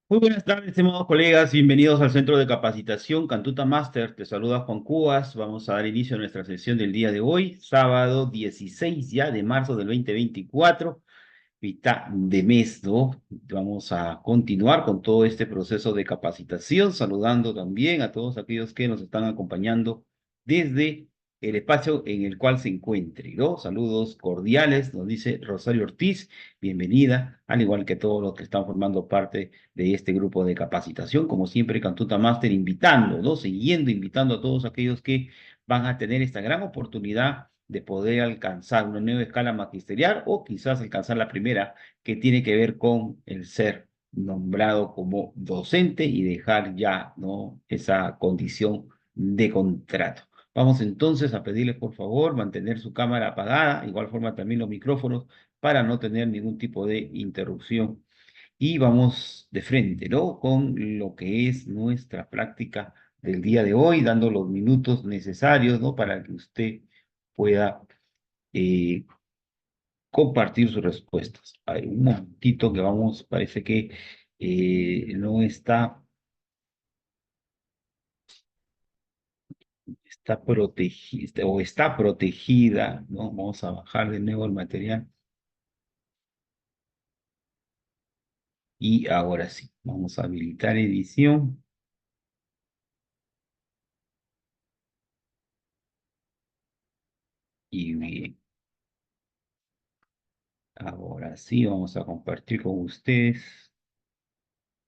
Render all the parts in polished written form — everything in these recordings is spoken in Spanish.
Muy buenas tardes, estimados colegas. Bienvenidos al Centro de Capacitación Cantuta Master. Te saluda Juan Cubas. Vamos a dar inicio a nuestra sesión del día de hoy, sábado 16 ya de marzo del 2024, mitad de mes, ¿no? Vamos a continuar con todo este proceso de capacitación, saludando también a todos aquellos que nos están acompañando desde el espacio en el cual se encuentre, ¿no? Saludos cordiales, nos dice Rosario Ortiz, bienvenida, al igual que todos los que están formando parte de este grupo de capacitación, como siempre, Cantuta Master invitando, ¿no? Siguiendo, invitando a todos aquellos que van a tener esta gran oportunidad de poder alcanzar una nueva escala magisterial o quizás alcanzar la primera que tiene que ver con el ser nombrado como docente y dejar ya, ¿no? Esa condición de contrato. Vamos entonces a pedirles por favor mantener su cámara apagada, igual forma también los micrófonos para no tener ningún tipo de interrupción. Y vamos de frente, ¿no? Con lo que es nuestra práctica del día de hoy, dando los minutos necesarios, ¿no? Para que usted pueda eh, compartir sus respuestas. Hay un momentito que vamos, parece que no está, está protegida o está protegida, ¿no? Vamos a bajar de nuevo el material. Y ahora sí, vamos a habilitar edición. Y bien, ahora sí, vamos a compartir con ustedes.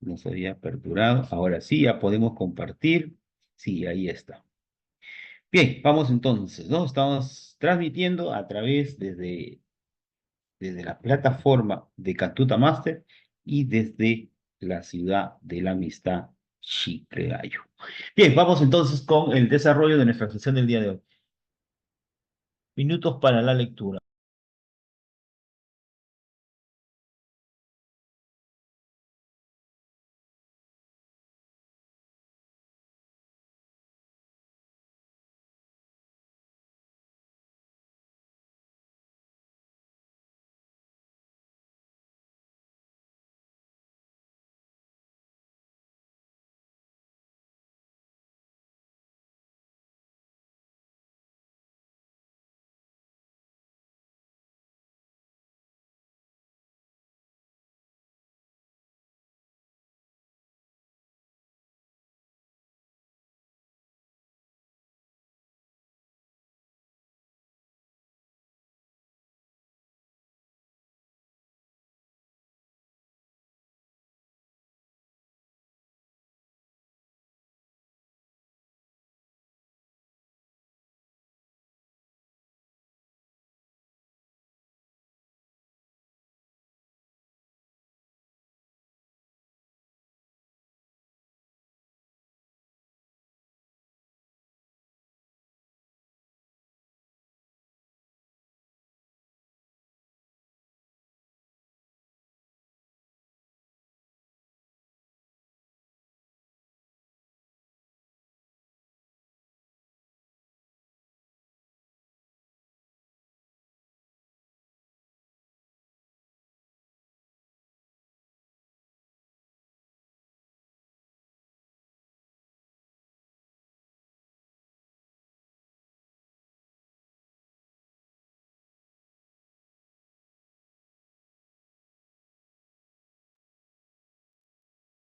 Nos había aperturado. Ahora sí, ya podemos compartir. Sí, ahí está. Bien, vamos entonces, ¿no? Estamos transmitiendo a través desde la plataforma de Cantuta Master y desde la ciudad de la amistad Chiclayo. Bien, vamos entonces con el desarrollo de nuestra sesión del día de hoy. Minutos para la lectura.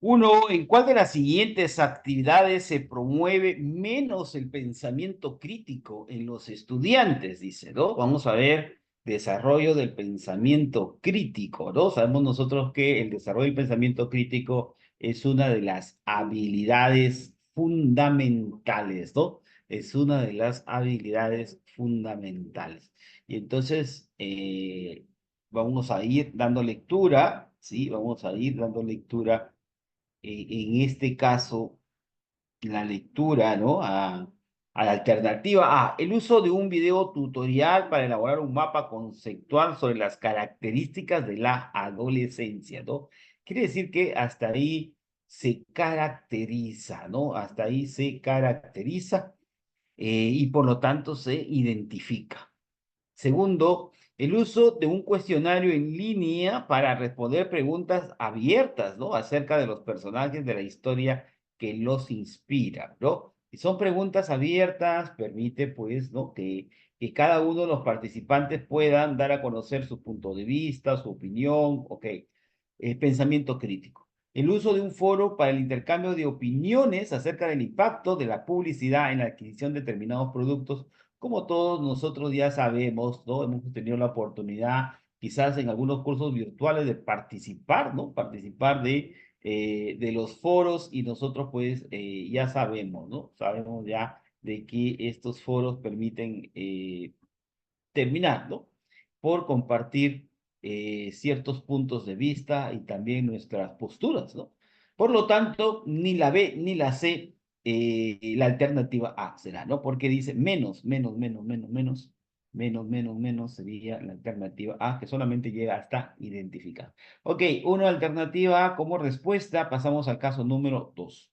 Uno, ¿en cuál de las siguientes actividades se promueve menos el pensamiento crítico en los estudiantes? Dice, ¿no? Vamos a ver desarrollo del pensamiento crítico, ¿no? Sabemos nosotros que el desarrollo del pensamiento crítico es una de las habilidades fundamentales, ¿no? Es una de las habilidades fundamentales. Y entonces, vamos a ir dando lectura, ¿sí? Vamos a ir dando lectura en este caso, la lectura, ¿no? A la alternativa A, el uso de un video tutorial para elaborar un mapa conceptual sobre las características de la adolescencia, ¿no? Quiere decir que hasta ahí se caracteriza, ¿no? Hasta ahí se caracteriza y por lo tanto se identifica. Segundo, El uso de un cuestionario en línea para responder preguntas abiertas, ¿no? Acerca de los personajes de la historia que los inspira, ¿no? Y son preguntas abiertas, permite, pues, ¿no? Que cada uno de los participantes puedan dar a conocer su punto de vista, su opinión, ok. Pensamiento crítico. El uso de un foro para el intercambio de opiniones acerca del impacto de la publicidad en la adquisición de determinados productos, como todos nosotros ya sabemos, ¿no? Hemos tenido la oportunidad, quizás en algunos cursos virtuales, de participar, ¿no? Participar de los foros y nosotros, pues, ya sabemos, ¿no? Sabemos ya de que estos foros permiten terminar, ¿no? Por compartir ciertos puntos de vista y también nuestras posturas, ¿no? Por lo tanto, ni la B ni la C, la alternativa A será, ¿no? Porque dice menos sería la alternativa A, que solamente llega hasta identificar. Ok, una alternativa A como respuesta, pasamos al caso número 2.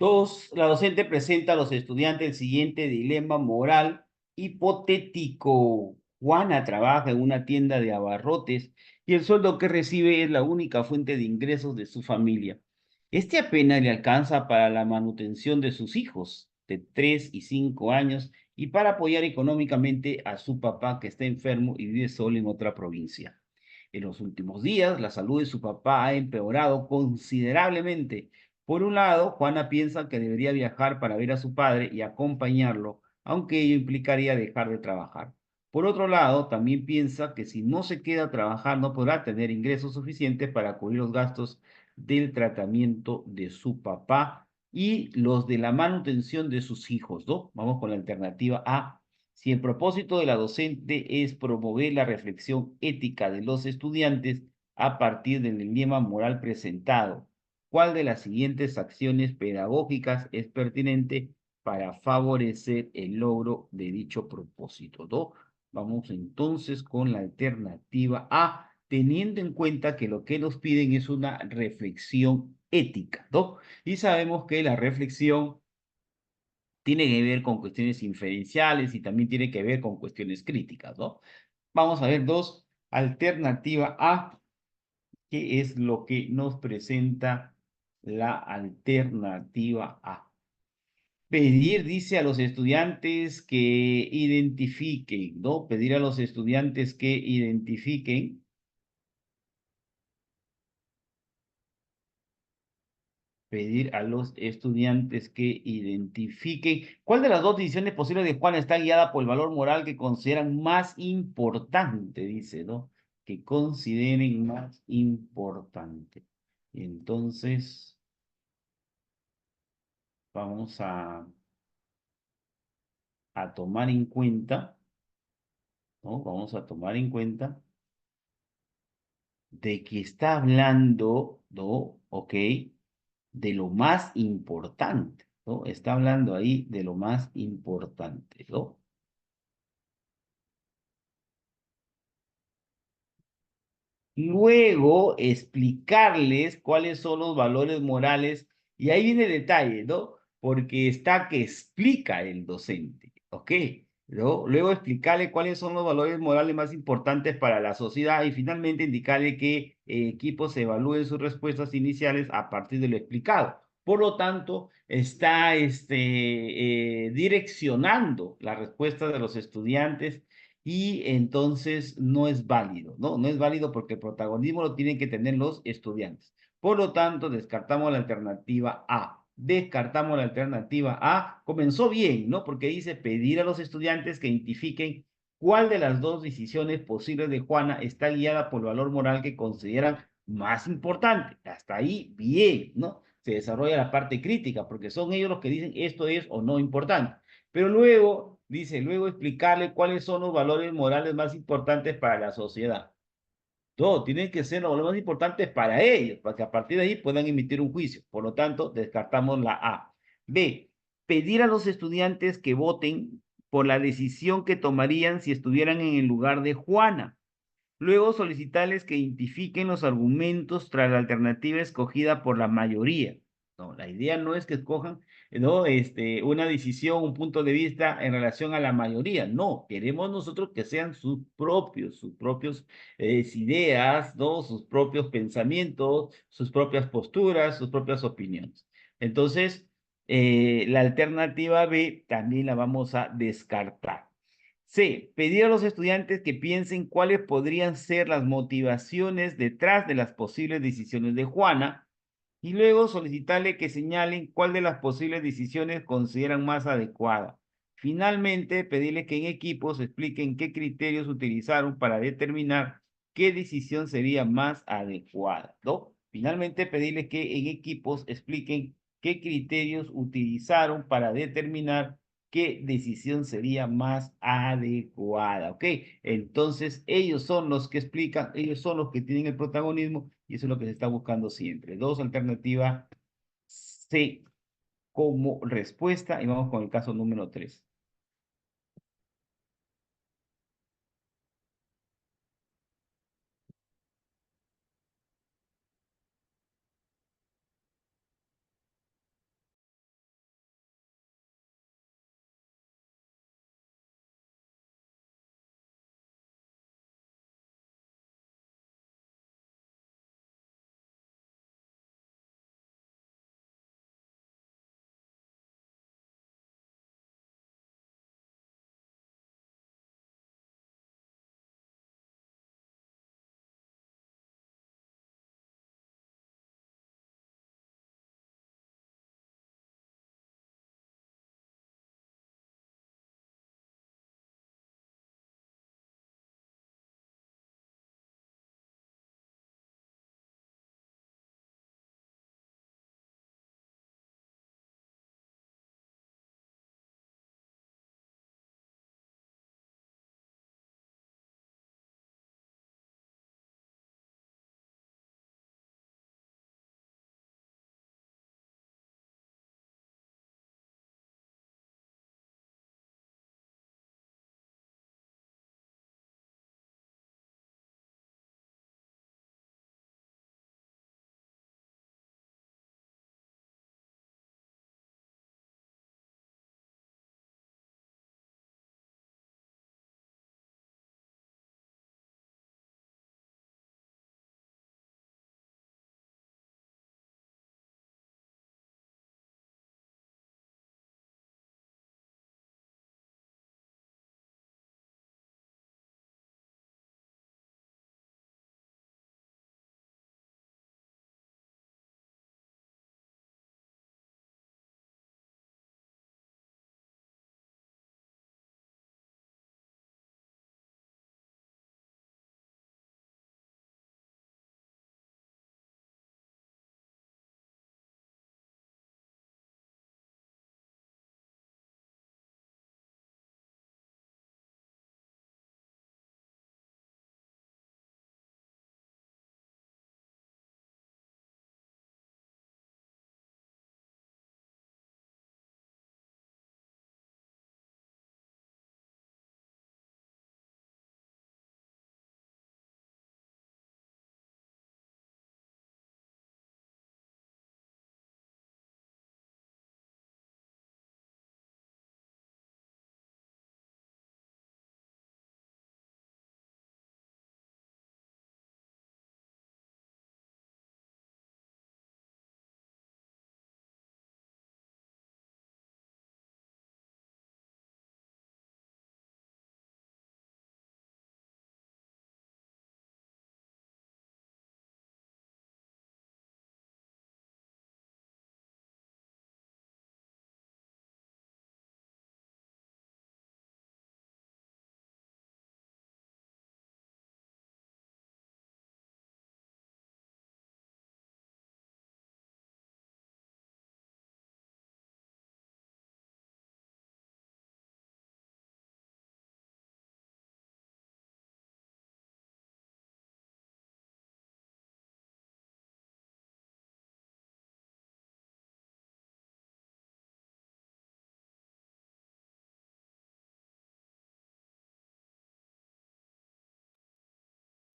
Dos, la docente presenta a los estudiantes el siguiente dilema moral hipotético. Juana trabaja en una tienda de abarrotes y el sueldo que recibe es la única fuente de ingresos de su familia. Este apenas le alcanza para la manutención de sus hijos de 3 y 5 años y para apoyar económicamente a su papá que está enfermo y vive solo en otra provincia. En los últimos días, la salud de su papá ha empeorado considerablemente. Por un lado, Juana piensa que debería viajar para ver a su padre y acompañarlo, aunque ello implicaría dejar de trabajar. Por otro lado, también piensa que si no se queda a trabajar no podrá tener ingresos suficientes para cubrir los gastos del tratamiento de su papá y los de la manutención de sus hijos, ¿no? Vamos con la alternativa A. Si el propósito de la docente es promover la reflexión ética de los estudiantes a partir del dilema moral presentado, ¿Cuál de las siguientes acciones pedagógicas es pertinente para favorecer el logro de dicho propósito? ¿No? Vamos entonces con la alternativa A, teniendo en cuenta que lo que nos piden es una reflexión ética, ¿no? Y sabemos que la reflexión tiene que ver con cuestiones inferenciales y también tiene que ver con cuestiones críticas, ¿no? Vamos a ver dos. Alternativa A, ¿qué es lo que nos presenta la alternativa A? Pedir, dice a los estudiantes que identifiquen, ¿no? Pedir a los estudiantes que identifiquen. Pedir a los estudiantes que identifiquen cuál de las dos decisiones posibles de Juan está guiada por el valor moral que consideran más importante, dice, ¿no? Que consideren más importante. Entonces, vamos a tomar en cuenta, ¿no? Vamos a tomar en cuenta de que está hablando, ¿no? Ok, de lo más importante, ¿no? Está hablando ahí de lo más importante, ¿no? Luego explicarles cuáles son los valores morales, y ahí viene el detalle, ¿no? Porque está que explica el docente, ¿ok? ¿No? Luego explicarle cuáles son los valores morales más importantes para la sociedad y finalmente indicarle que equipos evalúen sus respuestas iniciales a partir de lo explicado. Por lo tanto, está direccionando la respuesta de los estudiantes y entonces no es válido, ¿no? No es válido porque el protagonismo lo tienen que tener los estudiantes. Por lo tanto, descartamos la alternativa A. Descartamos la alternativa A. Comenzó bien, ¿no? Porque dice pedir a los estudiantes que identifiquen cuál de las dos decisiones posibles de Juana está guiada por el valor moral que consideran más importante. Hasta ahí, bien, ¿no? Se desarrolla la parte crítica, porque son ellos los que dicen esto es o no importante. Pero luego, dice, luego explicarle cuáles son los valores morales más importantes para la sociedad. Todo, tienen que ser los valores más importantes para ellos, para que a partir de ahí puedan emitir un juicio. Por lo tanto, descartamos la A. B, pedir a los estudiantes que voten por la decisión que tomarían si estuvieran en el lugar de Juana. Luego solicitarles que identifiquen los argumentos tras la alternativa escogida por la mayoría. No, la idea no es que escojan, no, una decisión, un punto de vista en relación a la mayoría. No, queremos nosotros que sean sus propios ideas, ¿no? Sus propios pensamientos, sus propias posturas, sus propias opiniones. Entonces, la alternativa B también la vamos a descartar. C. Pedir a los estudiantes que piensen cuáles podrían ser las motivaciones detrás de las posibles decisiones de Juana y luego solicitarle que señalen cuál de las posibles decisiones consideran más adecuada. Finalmente, pedirle que en equipos expliquen qué criterios utilizaron para determinar qué decisión sería más adecuada, ¿no? Finalmente, pedirle que en equipos expliquen qué criterios utilizaron para determinar qué decisión sería más adecuada, ¿ok? Entonces, ellos son los que explican, ellos son los que tienen el protagonismo y eso es lo que se está buscando siempre. Dos alternativas C como respuesta y vamos con el caso número 3.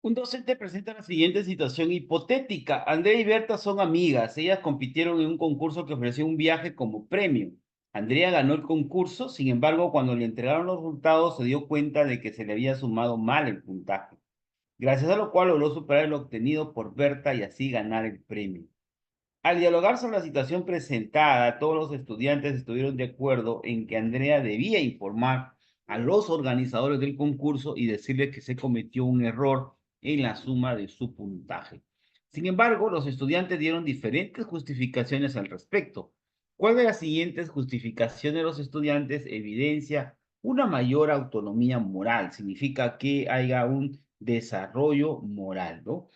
Un docente presenta la siguiente situación hipotética. Andrea y Berta son amigas. Ellas compitieron en un concurso que ofreció un viaje como premio. Andrea ganó el concurso, sin embargo, cuando le entregaron los resultados se dio cuenta de que se le había sumado mal el puntaje, gracias a lo cual logró superar el obtenido por Berta y así ganar el premio. Al dialogar sobre la situación presentada, todos los estudiantes estuvieron de acuerdo en que Andrea debía informar a los organizadores del concurso y decirles que se cometió un error en la suma de su puntaje. Sin embargo, los estudiantes dieron diferentes justificaciones al respecto. ¿Cuál de las siguientes justificaciones de los estudiantes evidencia una mayor autonomía moral? Significa que haya un desarrollo moral, ¿no?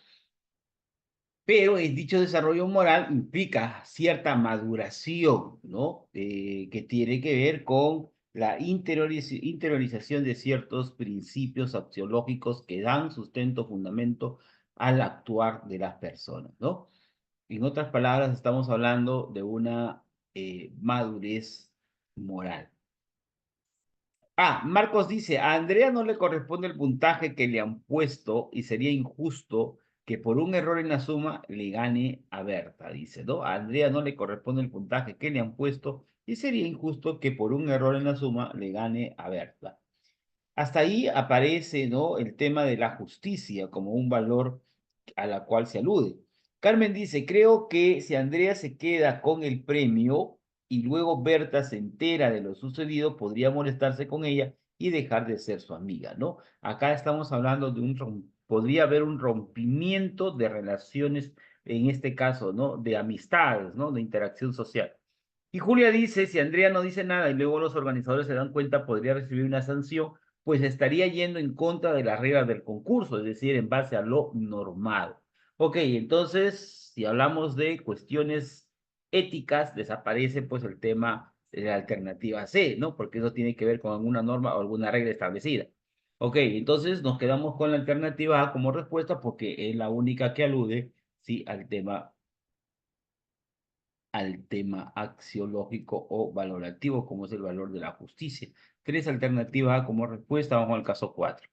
Pero el dicho desarrollo moral implica cierta maduración, ¿no? Que tiene que ver con la interiorización de ciertos principios axiológicos que dan sustento, fundamento al actuar de las personas, ¿no? En otras palabras, estamos hablando de una madurez moral. Marcos dice, a Andrea no le corresponde el puntaje que le han puesto y sería injusto que por un error en la suma le gane a Berta, dice, ¿no? A Andrea no le corresponde el puntaje que le han puesto y sería injusto que por un error en la suma le gane a Berta. Hasta ahí aparece, ¿no?, el tema de la justicia como un valor a la cual se alude. Carmen dice, creo que si Andrea se queda con el premio y luego Berta se entera de lo sucedido, podría molestarse con ella y dejar de ser su amiga, ¿no? Acá estamos hablando de podría haber un rompimiento de relaciones, en este caso, ¿no?, de amistades, ¿no?, de interacción social. Y Julia dice, si Andrea no dice nada y luego los organizadores se dan cuenta, podría recibir una sanción, pues estaría yendo en contra de las reglas del concurso, es decir, en base a lo normado. Ok, entonces, si hablamos de cuestiones éticas, desaparece pues el tema de la alternativa C, ¿no? Porque eso tiene que ver con alguna norma o alguna regla establecida. Ok, entonces nos quedamos con la alternativa A como respuesta porque es la única que alude, sí, al tema axiológico o valorativo, como es el valor de la justicia. Tres alternativas A como respuesta, vamos al caso 4.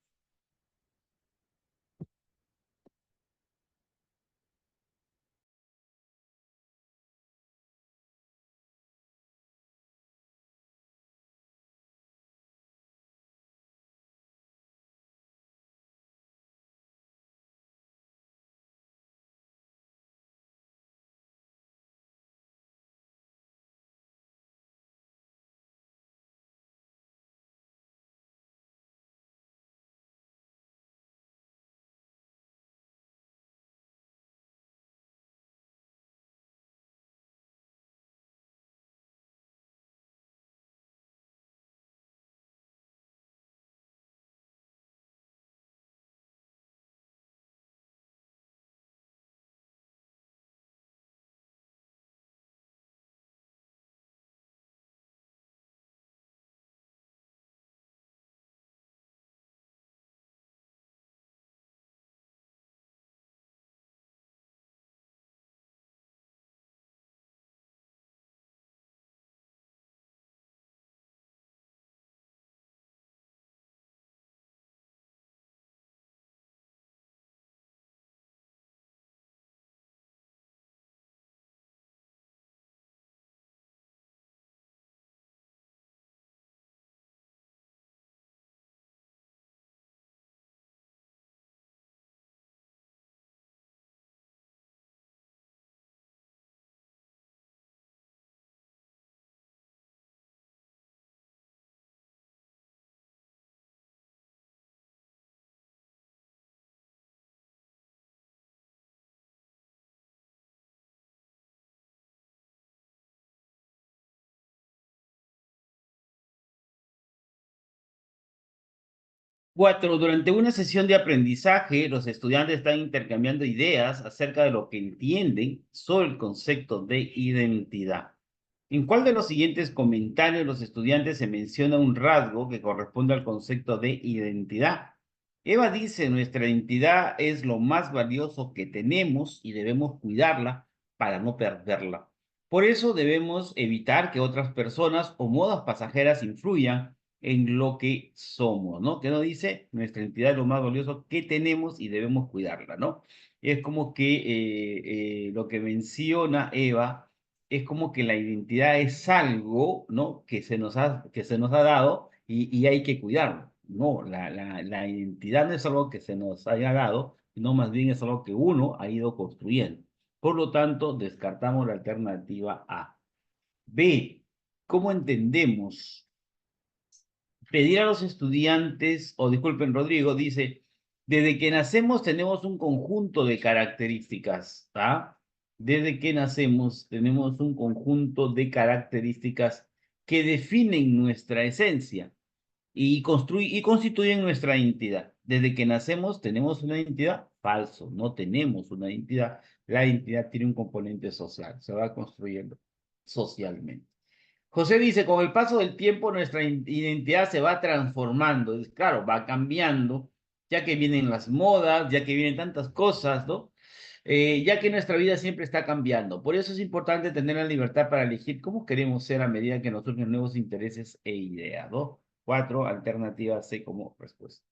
Cuatro, durante una sesión de aprendizaje, los estudiantes están intercambiando ideas acerca de lo que entienden sobre el concepto de identidad. ¿En cuál de los siguientes comentarios los estudiantes se menciona un rasgo que corresponde al concepto de identidad? Eva dice, nuestra identidad es lo más valioso que tenemos y debemos cuidarla para no perderla. Por eso debemos evitar que otras personas o modas pasajeras influyan en lo que somos, ¿no? Que nos dice, nuestra entidad es lo más valioso que tenemos y debemos cuidarla, ¿no? Es como que lo que menciona Eva es como que la identidad es algo, ¿no? Que se nos ha dado y hay que cuidarlo. No, la identidad no es algo que se nos haya dado, sino más bien es algo que uno ha ido construyendo. Por lo tanto, descartamos la alternativa A. B, ¿cómo entendemos? Pedir a los estudiantes, o disculpen, Rodrigo, dice, desde que nacemos tenemos un conjunto de características, ¿ah? Desde que nacemos tenemos un conjunto de características que definen nuestra esencia y constituyen nuestra identidad. Desde que nacemos tenemos una identidad, falso, no tenemos una identidad. La identidad tiene un componente social, se va construyendo socialmente. José dice, con el paso del tiempo nuestra identidad se va transformando, claro, va cambiando, ya que vienen las modas, ya que vienen tantas cosas, ¿no? Ya que nuestra vida siempre está cambiando. Por eso es importante tener la libertad para elegir cómo queremos ser a medida que nos surgen nuevos intereses e ideas, ¿no? Cuatro, alternativa C como respuesta.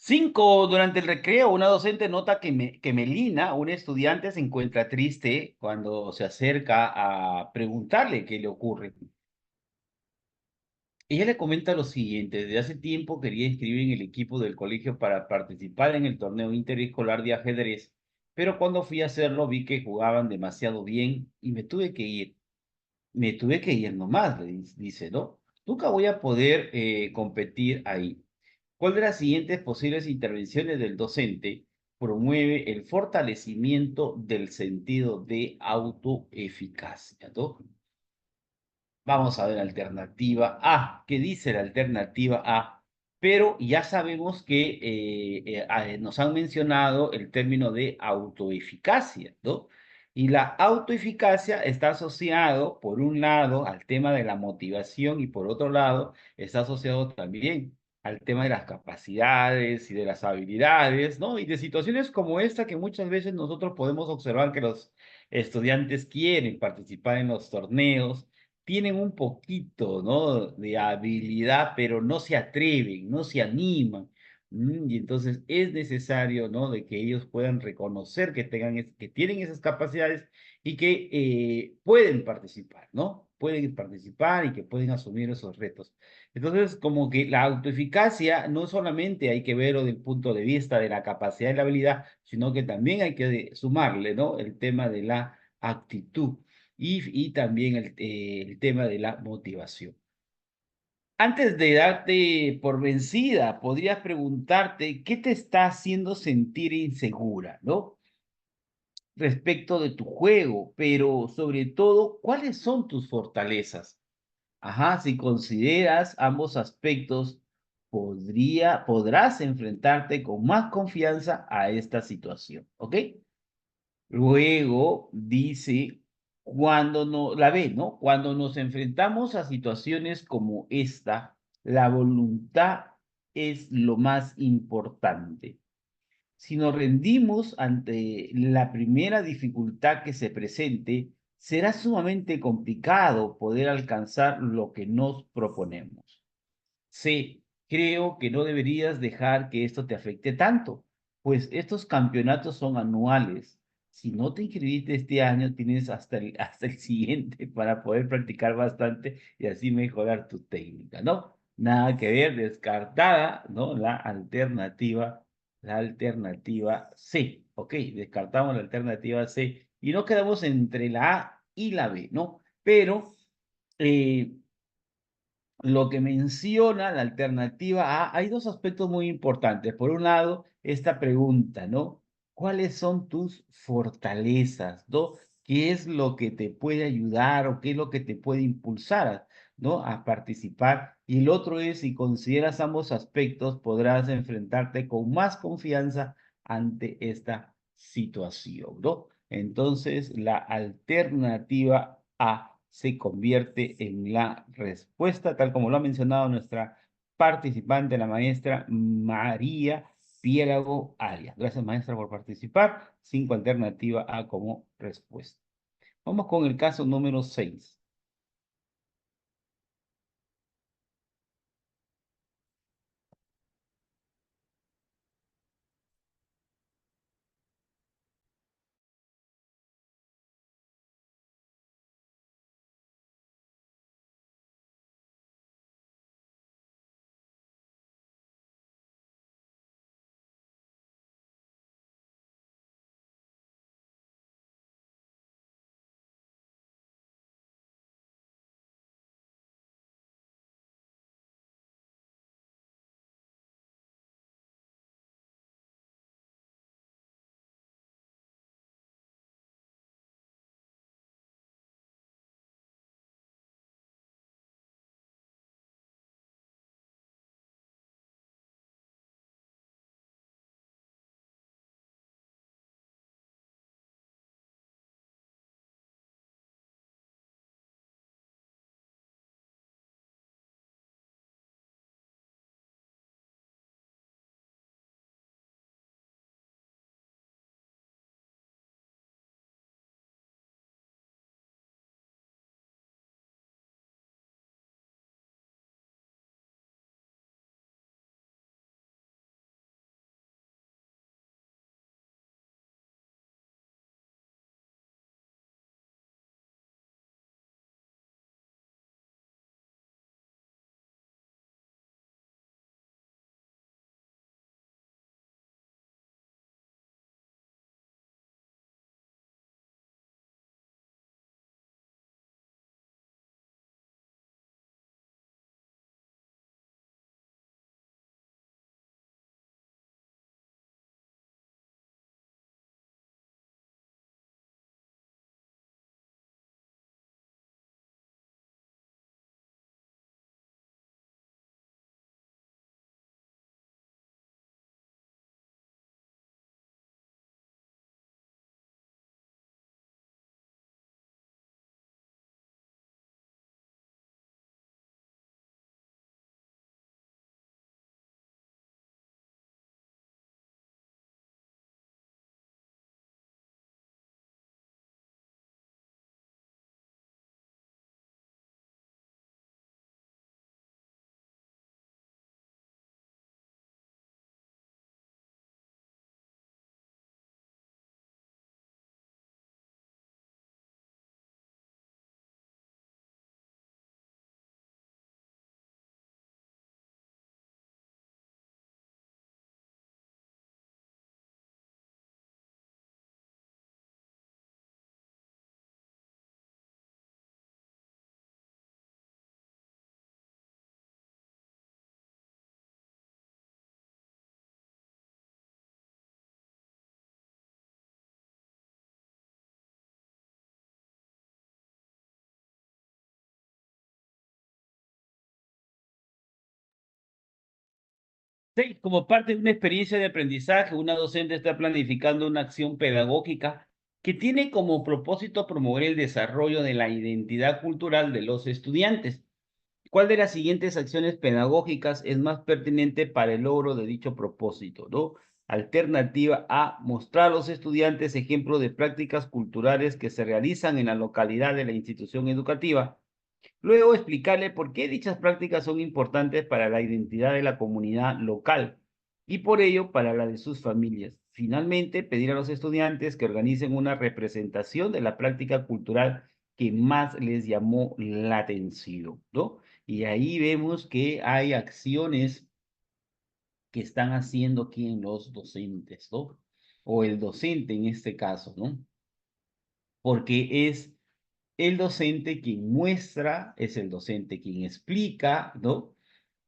5. Durante el recreo, una docente nota que Melina, un estudiante, se encuentra triste cuando se acerca a preguntarle qué le ocurre. Ella le comenta lo siguiente: desde hace tiempo quería inscribir en el equipo del colegio para participar en el torneo interescolar de ajedrez, pero cuando fui a hacerlo vi que jugaban demasiado bien y me tuve que ir. Me tuve que ir nomás, dice, ¿no? Nunca voy a poder competir ahí. ¿Cuál de las siguientes posibles intervenciones del docente promueve el fortalecimiento del sentido de autoeficacia, ¿no? Vamos a ver alternativa A. ¿Qué dice la alternativa A? Pero ya sabemos que nos han mencionado el término de autoeficacia, ¿no? Y la autoeficacia está asociado, por un lado, al tema de la motivación y por otro lado, está asociado también al tema de las capacidades y de las habilidades, ¿no? Y de situaciones como esta que muchas veces nosotros podemos observar que los estudiantes quieren participar en los torneos, tienen un poquito, ¿no? De habilidad, pero no se atreven, no se animan. Y entonces es necesario, ¿no? De que ellos puedan reconocer que tengan, que tienen esas capacidades y que pueden participar, ¿no? Pueden participar y que pueden asumir esos retos. Entonces, como que la autoeficacia no solamente hay que verlo desde el punto de vista de la capacidad y la habilidad, sino que también hay que sumarle, ¿no? El tema de la actitud y también el tema de la motivación. Antes de darte por vencida, podrías preguntarte qué te está haciendo sentir insegura, ¿no? Respecto de tu juego, pero sobre todo, ¿cuáles son tus fortalezas? Ajá, si consideras ambos aspectos, podrás enfrentarte con más confianza a esta situación, ¿ok? Luego dice, cuando no, la B, ¿no? Cuando nos enfrentamos a situaciones como esta, la voluntad es lo más importante. Si nos rendimos ante la primera dificultad que se presente, será sumamente complicado poder alcanzar lo que nos proponemos. C, creo que no deberías dejar que esto te afecte tanto, pues estos campeonatos son anuales. Si no te inscribiste este año, tienes hasta el siguiente para poder practicar bastante y así mejorar tu técnica, ¿no? Nada que ver, descartada, ¿no? La alternativa C, ¿ok? Descartamos la alternativa C y nos quedamos entre la A y la B, ¿no? Pero eh, lo que menciona la alternativa A, hay dos aspectos muy importantes. Por un lado, esta pregunta, ¿no? ¿Cuáles son tus fortalezas, ¿no? ¿Qué es lo que te puede ayudar o qué es lo que te puede impulsar, ¿no? A participar. Y el otro es, si consideras ambos aspectos, podrás enfrentarte con más confianza ante esta situación, ¿no? Entonces, la alternativa A se convierte en la respuesta, tal como lo ha mencionado nuestra participante, la maestra María Piélago Arias. Gracias, maestra, por participar. 5, alternativa A como respuesta. Vamos con el caso número 6. Sí, como parte de una experiencia de aprendizaje, una docente está planificando una acción pedagógica que tiene como propósito promover el desarrollo de la identidad cultural de los estudiantes. ¿Cuál de las siguientes acciones pedagógicas es más pertinente para el logro de dicho propósito, ¿no? Alternativa A, mostrar a los estudiantes ejemplos de prácticas culturales que se realizan en la localidad de la institución educativa. Luego, explicarle por qué dichas prácticas son importantes para la identidad de la comunidad local y por ello para la de sus familias. Finalmente, pedir a los estudiantes que organicen una representación de la práctica cultural que más les llamó la atención, ¿no? Y ahí vemos que hay acciones que están haciendo aquí en los docentes, ¿no? O el docente en este caso, ¿no? Porque es el docente quien muestra, es el docente quien explica, ¿no?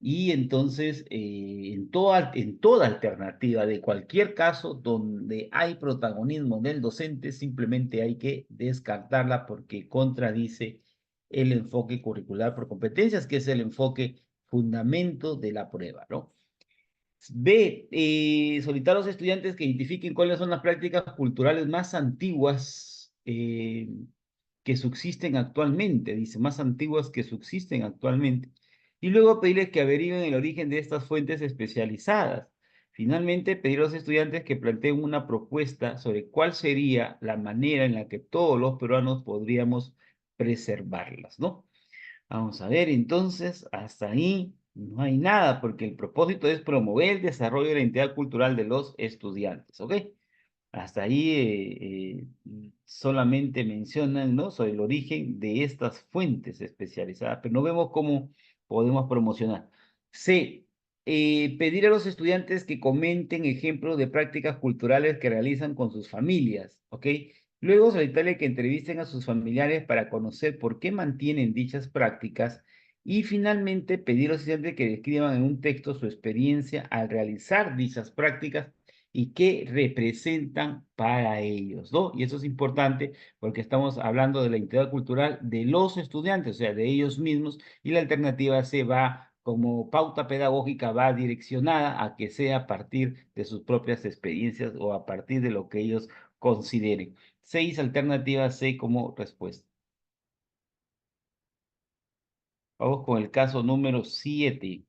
Y entonces, en toda alternativa de cualquier caso donde hay protagonismo del docente, simplemente hay que descartarla porque contradice el enfoque curricular por competencias, que es el enfoque fundamento de la prueba, ¿no? B, solicitar a los estudiantes que identifiquen cuáles son las prácticas culturales más antiguas que subsisten actualmente, dice, más antiguas que subsisten actualmente. Y luego pedirles que averigüen el origen de estas fuentes especializadas. Finalmente, pedir a los estudiantes que planteen una propuesta sobre cuál sería la manera en la que todos los peruanos podríamos preservarlas, ¿no? Vamos a ver, entonces, hasta ahí no hay nada, porque el propósito es promover el desarrollo de la identidad cultural de los estudiantes, ¿ok? Hasta ahí solamente mencionan, ¿no? Sobre el origen de estas fuentes especializadas, pero no vemos cómo podemos promocionar. C. Pedir a los estudiantes que comenten ejemplos de prácticas culturales que realizan con sus familias, ¿ok? Luego solicitarle que entrevisten a sus familiares para conocer por qué mantienen dichas prácticas y finalmente pedir a los estudiantes que describan en un texto su experiencia al realizar dichas prácticas y qué representan para ellos, ¿no? Y eso es importante porque estamos hablando de la identidad cultural de los estudiantes, o sea, de ellos mismos, y la alternativa se va como pauta pedagógica, va direccionada a que sea a partir de sus propias experiencias o a partir de lo que ellos consideren. 6 alternativas C como respuesta. Vamos con el caso número 7.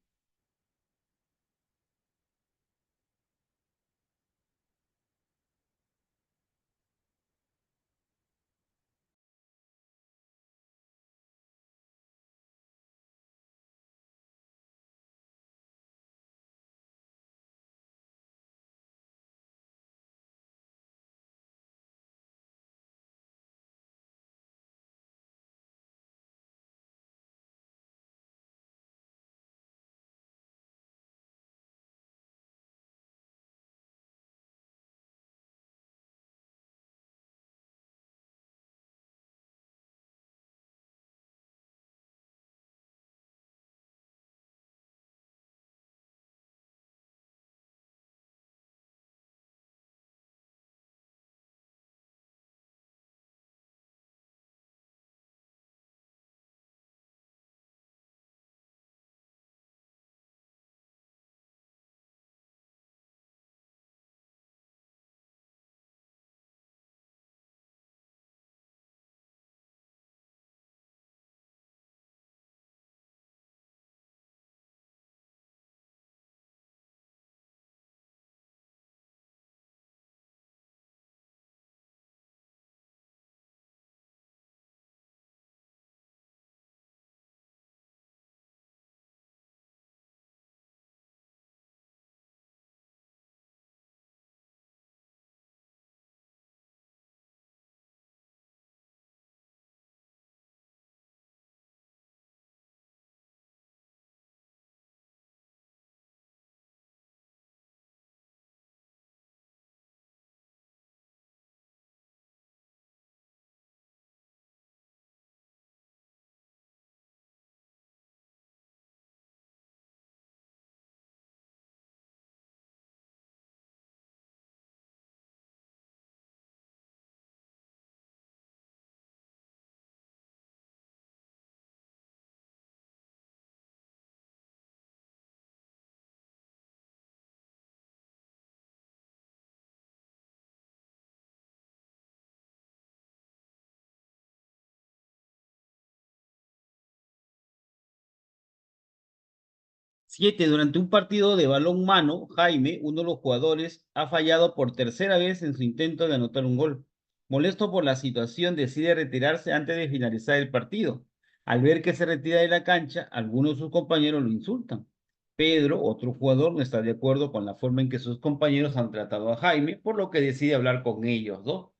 7. Durante un partido de balón mano, Jaime, uno de los jugadores, ha fallado por tercera vez en su intento de anotar un gol. Molesto por la situación, decide retirarse antes de finalizar el partido. Al ver que se retira de la cancha, algunos de sus compañeros lo insultan. Pedro, otro jugador, no está de acuerdo con la forma en que sus compañeros han tratado a Jaime, por lo que decide hablar con ellos, ¿no?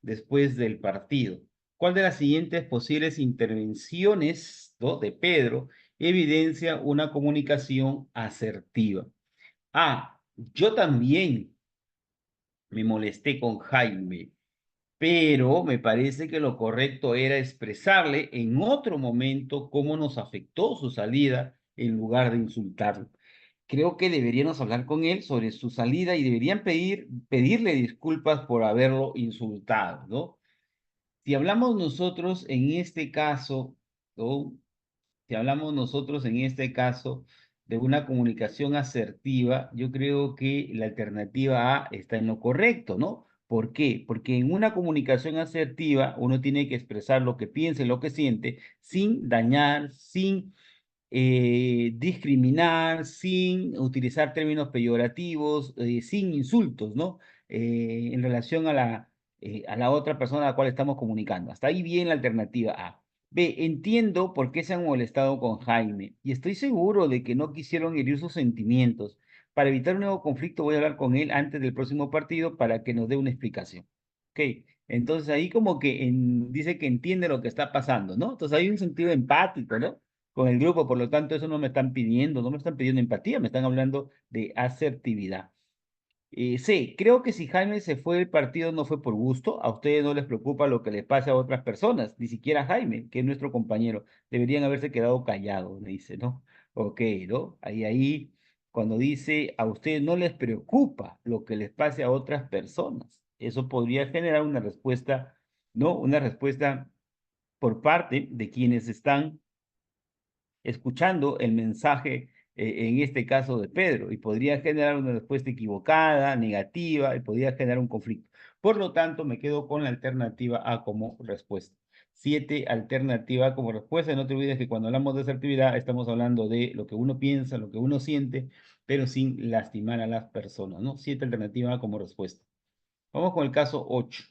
Después del partido. ¿Cuál de las siguientes posibles intervenciones, ¿no?, de Pedro evidencia una comunicación asertiva? Ah, yo también me molesté con Jaime, pero me parece que lo correcto era expresarle en otro momento cómo nos afectó su salida en lugar de insultarlo. Creo que deberíamos hablar con él sobre su salida y deberían pedirle disculpas por haberlo insultado, ¿no? Si hablamos nosotros en este caso, ¿no? Si hablamos nosotros en este caso de una comunicación asertiva, yo creo que la alternativa A está en lo correcto, ¿no? ¿Por qué? Porque en una comunicación asertiva uno tiene que expresar lo que piensa y lo que siente sin dañar, sin discriminar, sin utilizar términos peyorativos, sin insultos, ¿no? En relación a la otra persona a la cual estamos comunicando. Hasta ahí bien la alternativa A. B, entiendo por qué se han molestado con Jaime y estoy seguro de que no quisieron herir sus sentimientos. Para evitar un nuevo conflicto voy a hablar con él antes del próximo partido para que nos dé una explicación. Ok, entonces ahí como que dice que entiende lo que está pasando, ¿no? Entonces hay un sentido empático, ¿no? Con el grupo, por lo tanto, eso no me están pidiendo, no me están pidiendo empatía, me están hablando de asertividad. C, creo que si Jaime se fue del partido no fue por gusto, a ustedes no les preocupa lo que les pase a otras personas, ni siquiera a Jaime, que es nuestro compañero, deberían haberse quedado callados, me dice, ¿no? Ok, ¿no? Ahí, cuando dice a ustedes no les preocupa lo que les pase a otras personas, eso podría generar una respuesta, ¿no? Una respuesta por parte de quienes están escuchando el mensaje, en este caso de Pedro, y podría generar una respuesta equivocada, negativa, y podría generar un conflicto. Por lo tanto, me quedo con la alternativa A como respuesta. 7, alternativa A como respuesta. No te olvides que cuando hablamos de asertividad estamos hablando de lo que uno piensa, lo que uno siente, pero sin lastimar a las personas, ¿no? 7, alternativa A como respuesta. Vamos con el caso 8.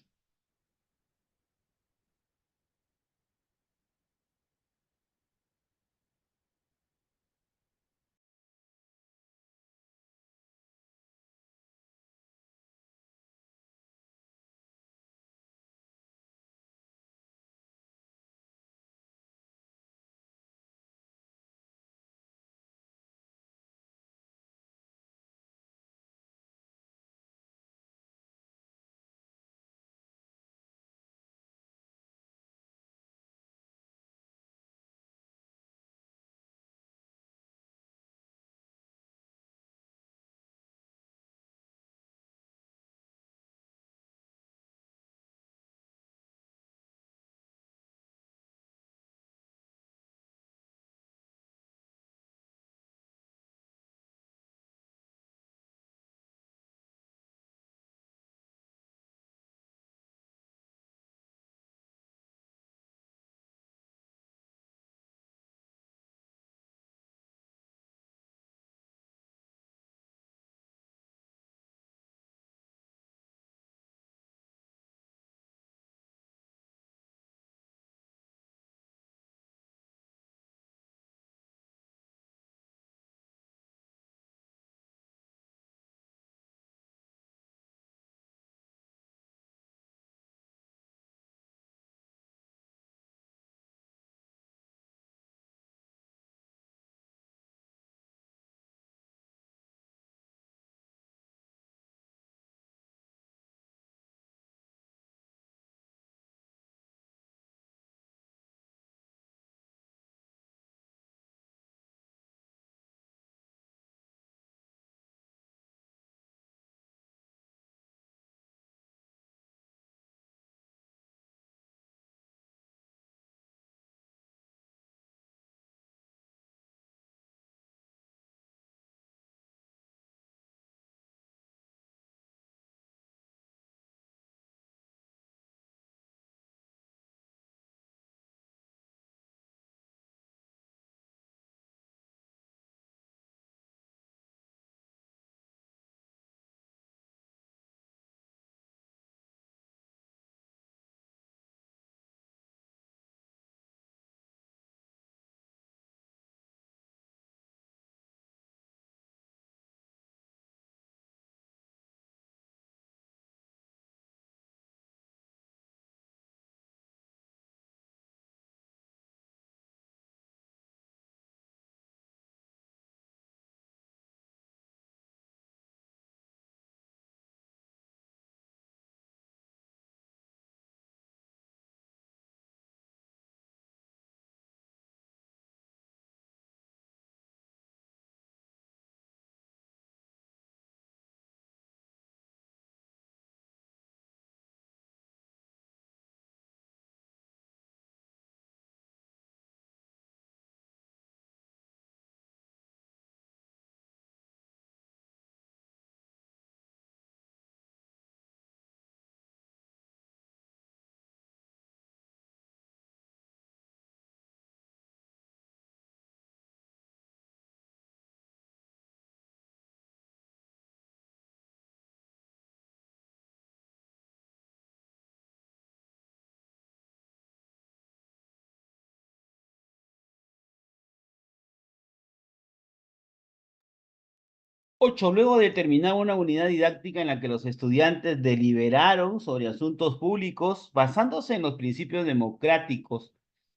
8. Luego de terminar una unidad didáctica en la que los estudiantes deliberaron sobre asuntos públicos basándose en los principios democráticos,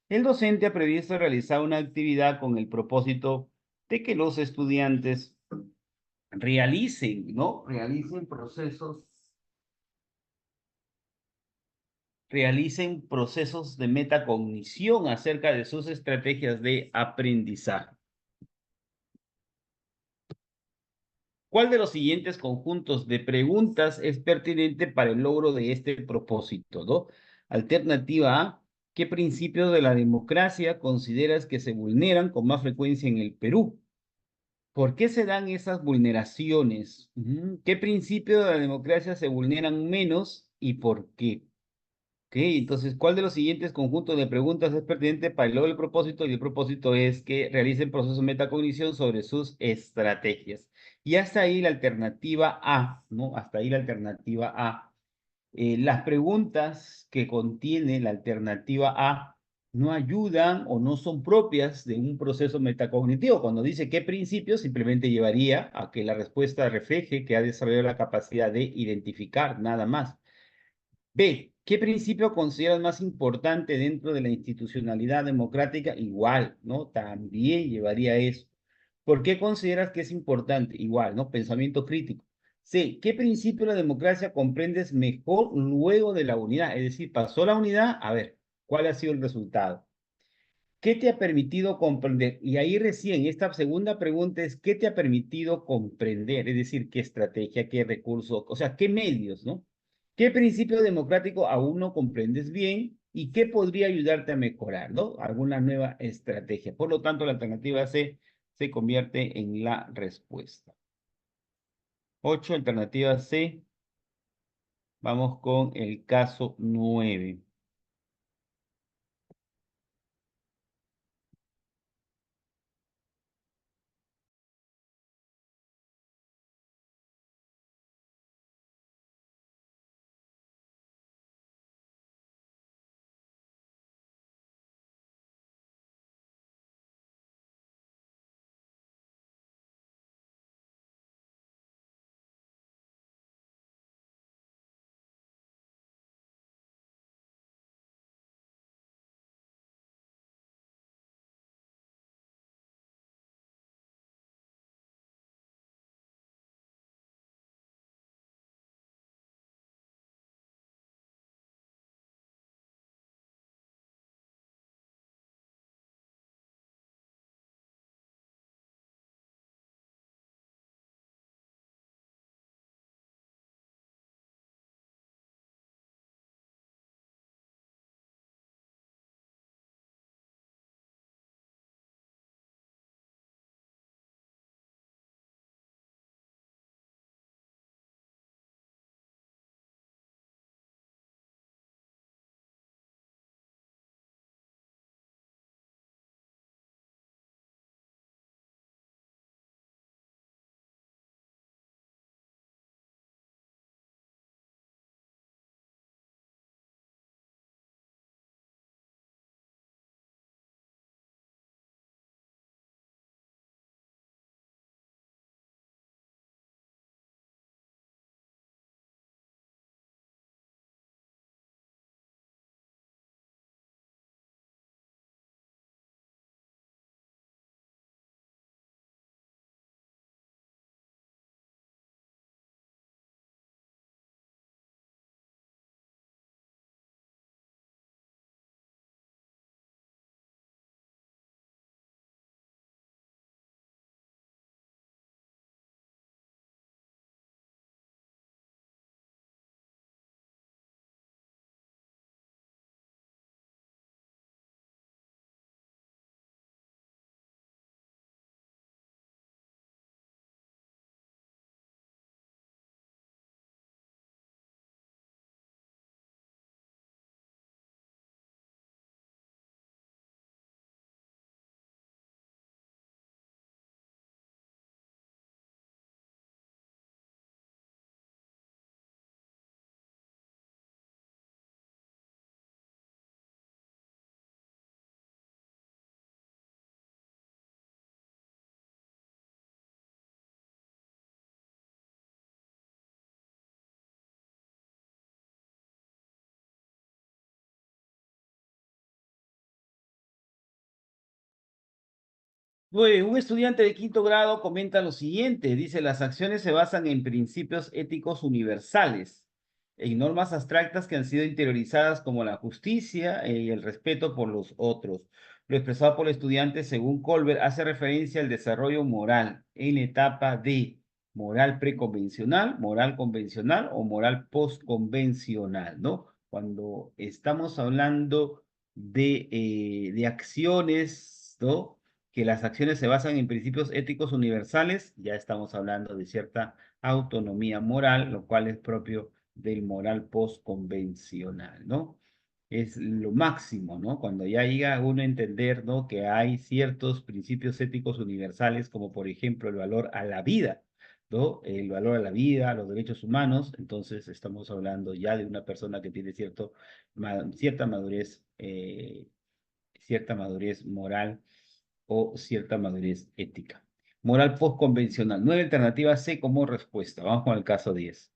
el docente ha previsto realizar una actividad con el propósito de que los estudiantes realicen, ¿no? Realicen procesos de metacognición acerca de sus estrategias de aprendizaje. ¿Cuál de los siguientes conjuntos de preguntas es pertinente para el logro de este propósito, ¿no? Alternativa A, ¿qué principios de la democracia consideras que se vulneran con más frecuencia en el Perú? ¿Por qué se dan esas vulneraciones? ¿Qué principios de la democracia se vulneran menos y por qué? Ok, entonces, ¿cuál de los siguientes conjuntos de preguntas es pertinente para el logro del propósito? Y el propósito es que realicen procesos de metacognición sobre sus estrategias. Y hasta ahí la alternativa A, ¿no? Hasta ahí la alternativa A. Las preguntas que contiene la alternativa A no ayudan o no son propias de un proceso metacognitivo. Cuando dice qué principios, simplemente llevaría a que la respuesta refleje que ha desarrollado la capacidad de identificar, nada más. B, ¿qué principio consideras más importante dentro de la institucionalidad democrática? Igual, ¿no? También llevaría eso. ¿Por qué consideras que es importante? Igual, ¿no? Pensamiento crítico. C, ¿qué principio de la democracia comprendes mejor luego de la unidad? Es decir, pasó la unidad, a ver, ¿cuál ha sido el resultado? ¿Qué te ha permitido comprender? Y ahí recién, esta segunda pregunta es, ¿qué te ha permitido comprender? Es decir, ¿qué estrategia, qué recurso, o sea, qué medios, ¿no? ¿Qué principio democrático aún no comprendes bien y qué podría ayudarte a mejorar, ¿no? Alguna nueva estrategia. Por lo tanto, la alternativa C se convierte en la respuesta. 8, alternativa C. Vamos con el caso 9. Pues, un estudiante de quinto grado comenta lo siguiente, dice, las acciones se basan en principios éticos universales, en normas abstractas que han sido interiorizadas como la justicia y el respeto por los otros. Lo expresado por el estudiante, según Colbert, hace referencia al desarrollo moral en la etapa de moral preconvencional, moral convencional o moral postconvencional, ¿no? Cuando estamos hablando de acciones, ¿no? Que las acciones se basan en principios éticos universales, ya estamos hablando de cierta autonomía moral, lo cual es propio del moral postconvencional, ¿no? Es lo máximo, ¿no? Cuando ya llega uno a entender, ¿no? Que hay ciertos principios éticos universales, como por ejemplo el valor a la vida, ¿no? El valor a la vida, a los derechos humanos, entonces estamos hablando ya de una persona que tiene cierta madurez moral o cierta madurez ética. Moral postconvencional. Nueve alternativas C como respuesta. Vamos con el caso 10.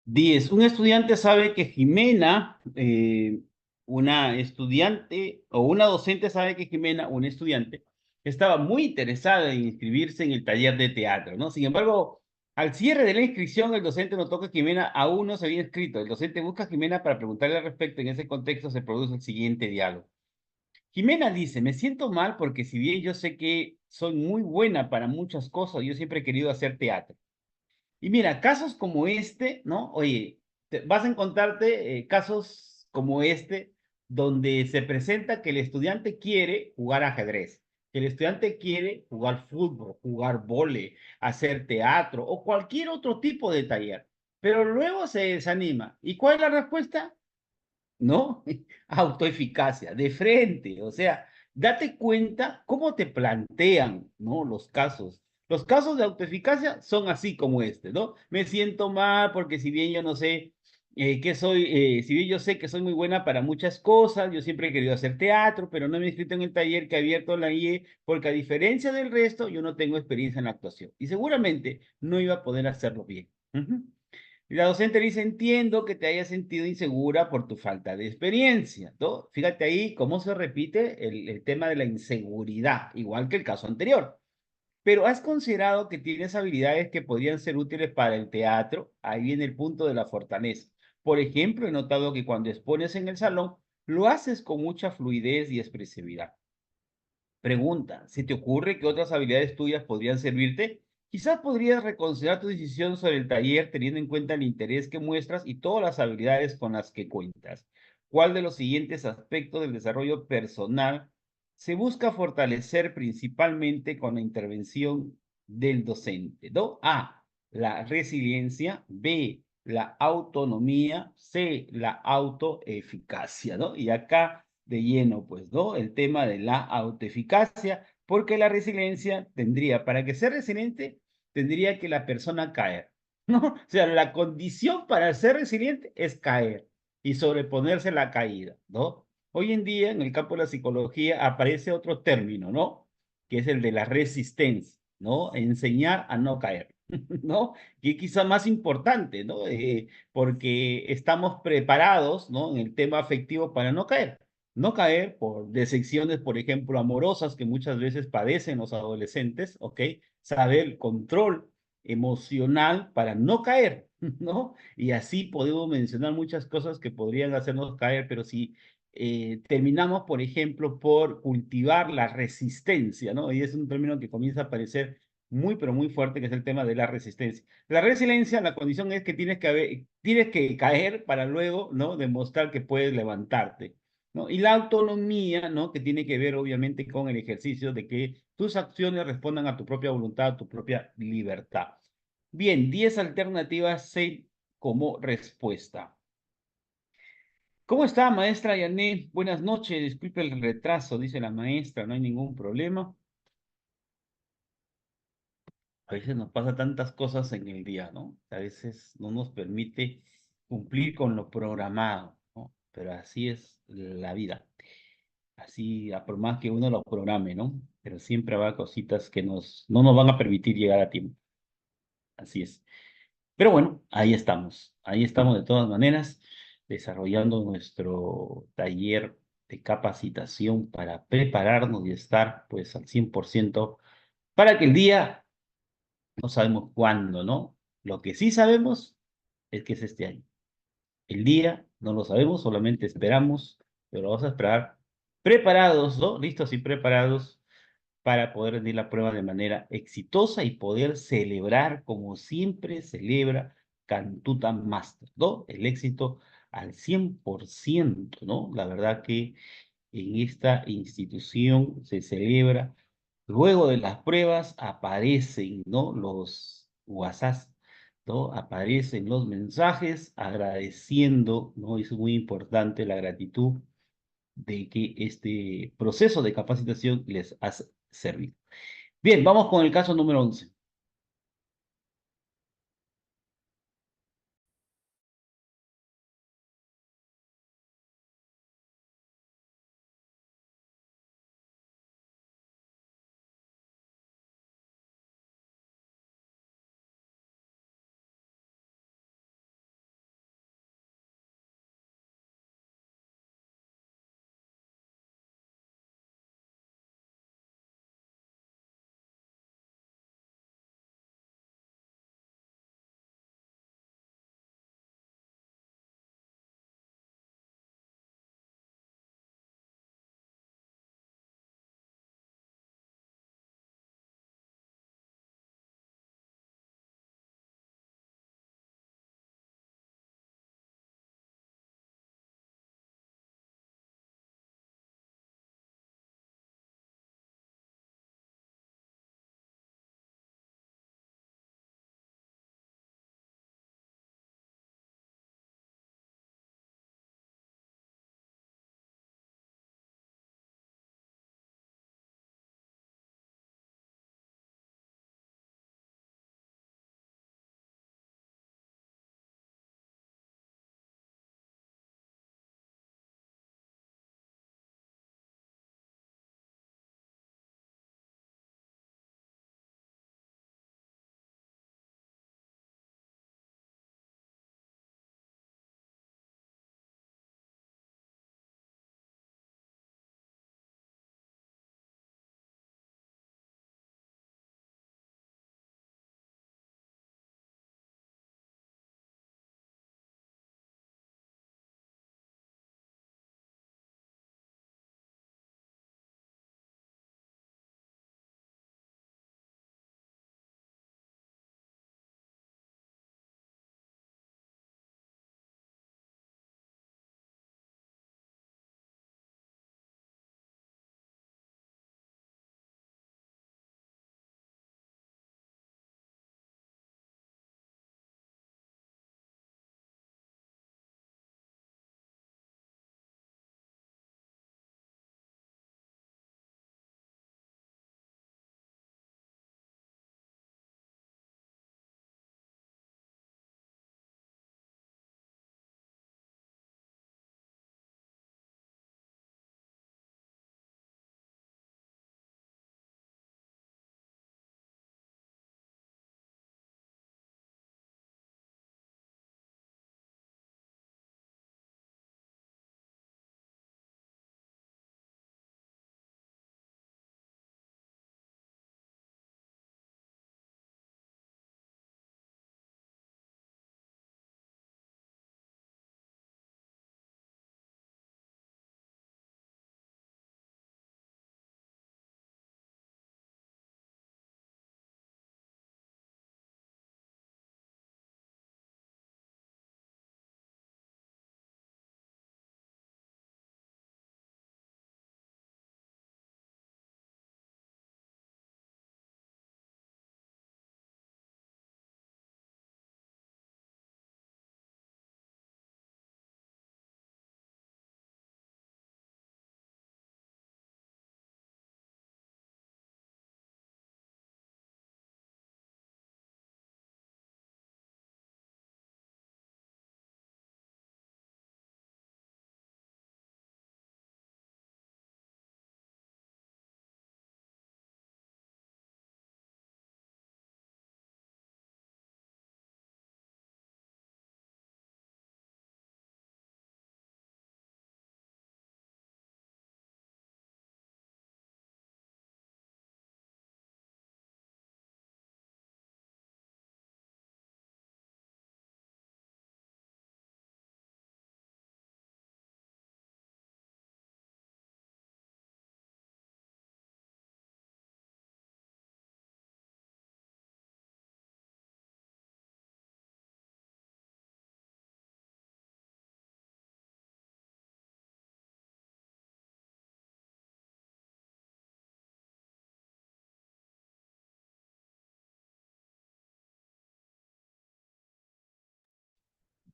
10. Un estudiante sabe que Jimena, una estudiante, o una docente sabe que Jimena, un estudiante, estaba muy interesada en inscribirse en el taller de teatro, ¿no? Sin embargo, al cierre de la inscripción, el docente notó que Jimena aún no se había inscrito. El docente busca a Jimena para preguntarle al respecto. En ese contexto se produce el siguiente diálogo. Jimena dice, me siento mal porque si bien yo sé que soy muy buena para muchas cosas, yo siempre he querido hacer teatro. Y mira, casos como este, ¿no? Oye, vas a encontrarte casos como este donde se presenta que el estudiante quiere jugar ajedrez, que el estudiante quiere jugar fútbol, jugar vóley, hacer teatro o cualquier otro tipo de taller, pero luego se desanima. ¿Y cuál es la respuesta? ¿No? Autoeficacia, de frente, o sea, date cuenta cómo te plantean, ¿no? Los casos. Los casos de autoeficacia son así como este, ¿no? Me siento mal porque si bien yo no sé qué soy, si bien yo sé que soy muy buena para muchas cosas, yo siempre he querido hacer teatro, pero no me he inscrito en el taller que ha abierto la IE porque a diferencia del resto, yo no tengo experiencia en la actuación y seguramente no iba a poder hacerlo bien. Ujú. Y la docente dice, entiendo que te hayas sentido insegura por tu falta de experiencia, ¿no? Fíjate ahí cómo se repite el tema de la inseguridad, igual que el caso anterior. Pero ¿has considerado que tienes habilidades que podrían ser útiles para el teatro? Ahí viene el punto de la fortaleza. Por ejemplo, he notado que cuando expones en el salón, lo haces con mucha fluidez y expresividad. Pregunta, ¿se te ocurre que otras habilidades tuyas podrían servirte? Quizás podrías reconsiderar tu decisión sobre el taller teniendo en cuenta el interés que muestras y todas las habilidades con las que cuentas. ¿Cuál de los siguientes aspectos del desarrollo personal se busca fortalecer principalmente con la intervención del docente? ¿No? A, la resiliencia; B, la autonomía; C, la autoeficacia, ¿no? Y acá de lleno, pues, ¿no? El tema de la autoeficacia, porque la resiliencia tendría, para que sea resiliente, tendría que la persona caer, ¿no? O sea, la condición para ser resiliente es caer y sobreponerse a la caída, ¿no? Hoy en día, en el campo de la psicología, aparece otro término, ¿no? Que es el de la resistencia, ¿no? Enseñar a no caer, ¿no? Y quizá más importante, ¿no? Porque estamos preparados, ¿no? En el tema afectivo para no caer. No caer por decepciones, por ejemplo, amorosas que muchas veces padecen los adolescentes, ¿ok? Saber el control emocional para no caer, ¿no? Y así podemos mencionar muchas cosas que podrían hacernos caer, pero si terminamos, por ejemplo, por cultivar la resistencia, ¿no? Y es un término que comienza a aparecer muy, pero muy fuerte, que es el tema de la resistencia. La resiliencia, la condición es que tienes que caer para luego, ¿no? Demostrar que puedes levantarte, ¿no? Y la autonomía, ¿no? Que tiene que ver obviamente con el ejercicio de que tus acciones respondan a tu propia voluntad, a tu propia libertad. Bien, 10 alternativas C como respuesta. ¿Cómo está, maestra Yané? Buenas noches, disculpe el retraso, dice la maestra, no hay ningún problema. A veces nos pasa tantas cosas en el día, ¿no? A veces no nos permite cumplir con lo programado, ¿no? Pero así es la vida. Así, a por más que uno lo programe, ¿no? Pero siempre habrá cositas que no nos van a permitir llegar a tiempo. Así es. Pero bueno, ahí estamos. Ahí estamos de todas maneras, desarrollando nuestro taller de capacitación para prepararnos y estar pues al 100% para que el día, no sabemos cuándo, ¿no? Lo que sí sabemos es que es este año. El día no lo sabemos, solamente esperamos, pero lo vamos a esperar preparados, ¿no? Listos y preparados para poder rendir la prueba de manera exitosa y poder celebrar como siempre celebra Cantuta Master, ¿no? El éxito al 100%, ¿no? La verdad que en esta institución se celebra. Luego de las pruebas aparecen, ¿no? Los WhatsApp, ¿no? Aparecen los mensajes agradeciendo, ¿no? Es muy importante la gratitud de que este proceso de capacitación les ha servido. Bien, vamos con el caso número 11.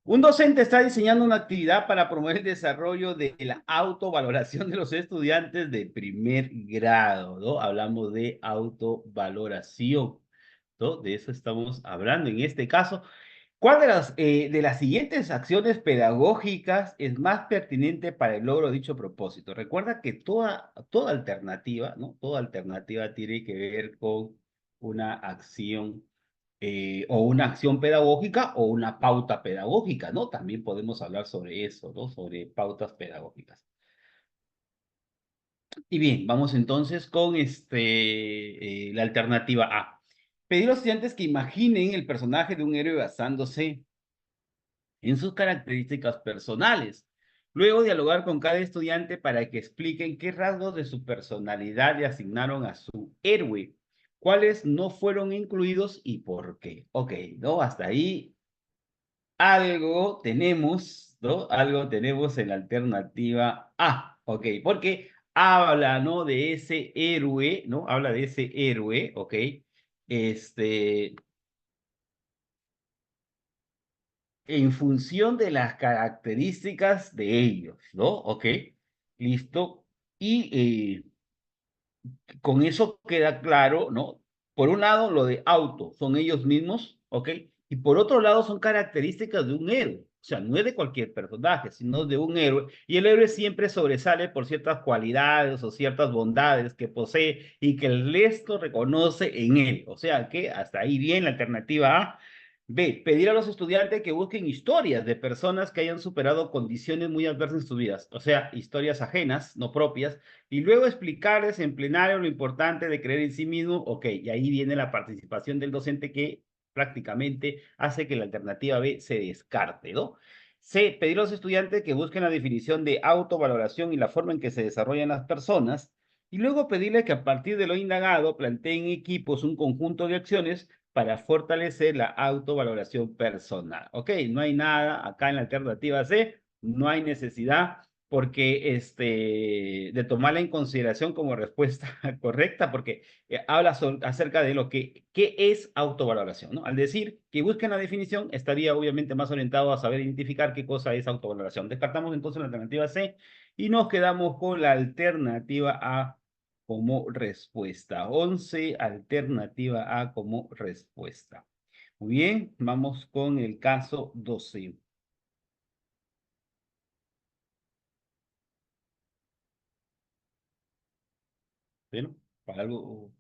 Un docente está diseñando una actividad para promover el desarrollo de la autovaloración de los estudiantes de primer grado, ¿no? Hablamos de autovaloración, ¿no? De eso estamos hablando. En este caso, ¿cuál de las siguientes acciones pedagógicas es más pertinente para el logro de dicho propósito? Recuerda que toda alternativa, ¿no? Toda alternativa tiene que ver con una acción o una acción pedagógica o una pauta pedagógica, ¿no? También podemos hablar sobre eso, ¿no? Sobre pautas pedagógicas. Y bien, vamos entonces con la alternativa A. Pedir a los estudiantes que imaginen el personaje de un héroe basándose en sus características personales. Luego dialogar con cada estudiante para que expliquen qué rasgos de su personalidad le asignaron a su héroe, cuáles no fueron incluidos y por qué. Ok, ¿no? Hasta ahí algo tenemos, ¿no? Algo tenemos en la alternativa A, ok, porque habla, ¿no? De ese héroe, ¿no? Habla de ese héroe, ok. Este, en función de las características de ellos, ¿no? Ok, listo. Y con eso queda claro, ¿no? Por un lado, lo de auto, son ellos mismos, ¿ok? Y por otro lado, son características de un héroe. O sea, no es de cualquier personaje, sino de un héroe. Y el héroe siempre sobresale por ciertas cualidades o ciertas bondades que posee y que el resto reconoce en él. O sea que hasta ahí bien la alternativa A. B, pedir a los estudiantes que busquen historias de personas que hayan superado condiciones muy adversas en sus vidas, o sea, historias ajenas, no propias, y luego explicarles en plenario lo importante de creer en sí mismo, ok, y ahí viene la participación del docente que prácticamente hace que la alternativa B se descarte, ¿no? C, pedir a los estudiantes que busquen la definición de autovaloración y la forma en que se desarrollan las personas, y luego pedirles que a partir de lo indagado planteen equipos un conjunto de acciones para fortalecer la autovaloración personal. Ok, no hay nada acá en la alternativa C, no hay necesidad porque de tomarla en consideración como respuesta correcta, porque habla acerca de lo que qué es autovaloración, ¿no? Al decir que busquen la definición, estaría obviamente más orientado a saber identificar qué cosa es autovaloración. Descartamos entonces la alternativa C y nos quedamos con la alternativa A como respuesta. 11, alternativa A como respuesta. Muy bien, vamos con el caso 12. Bueno, para algo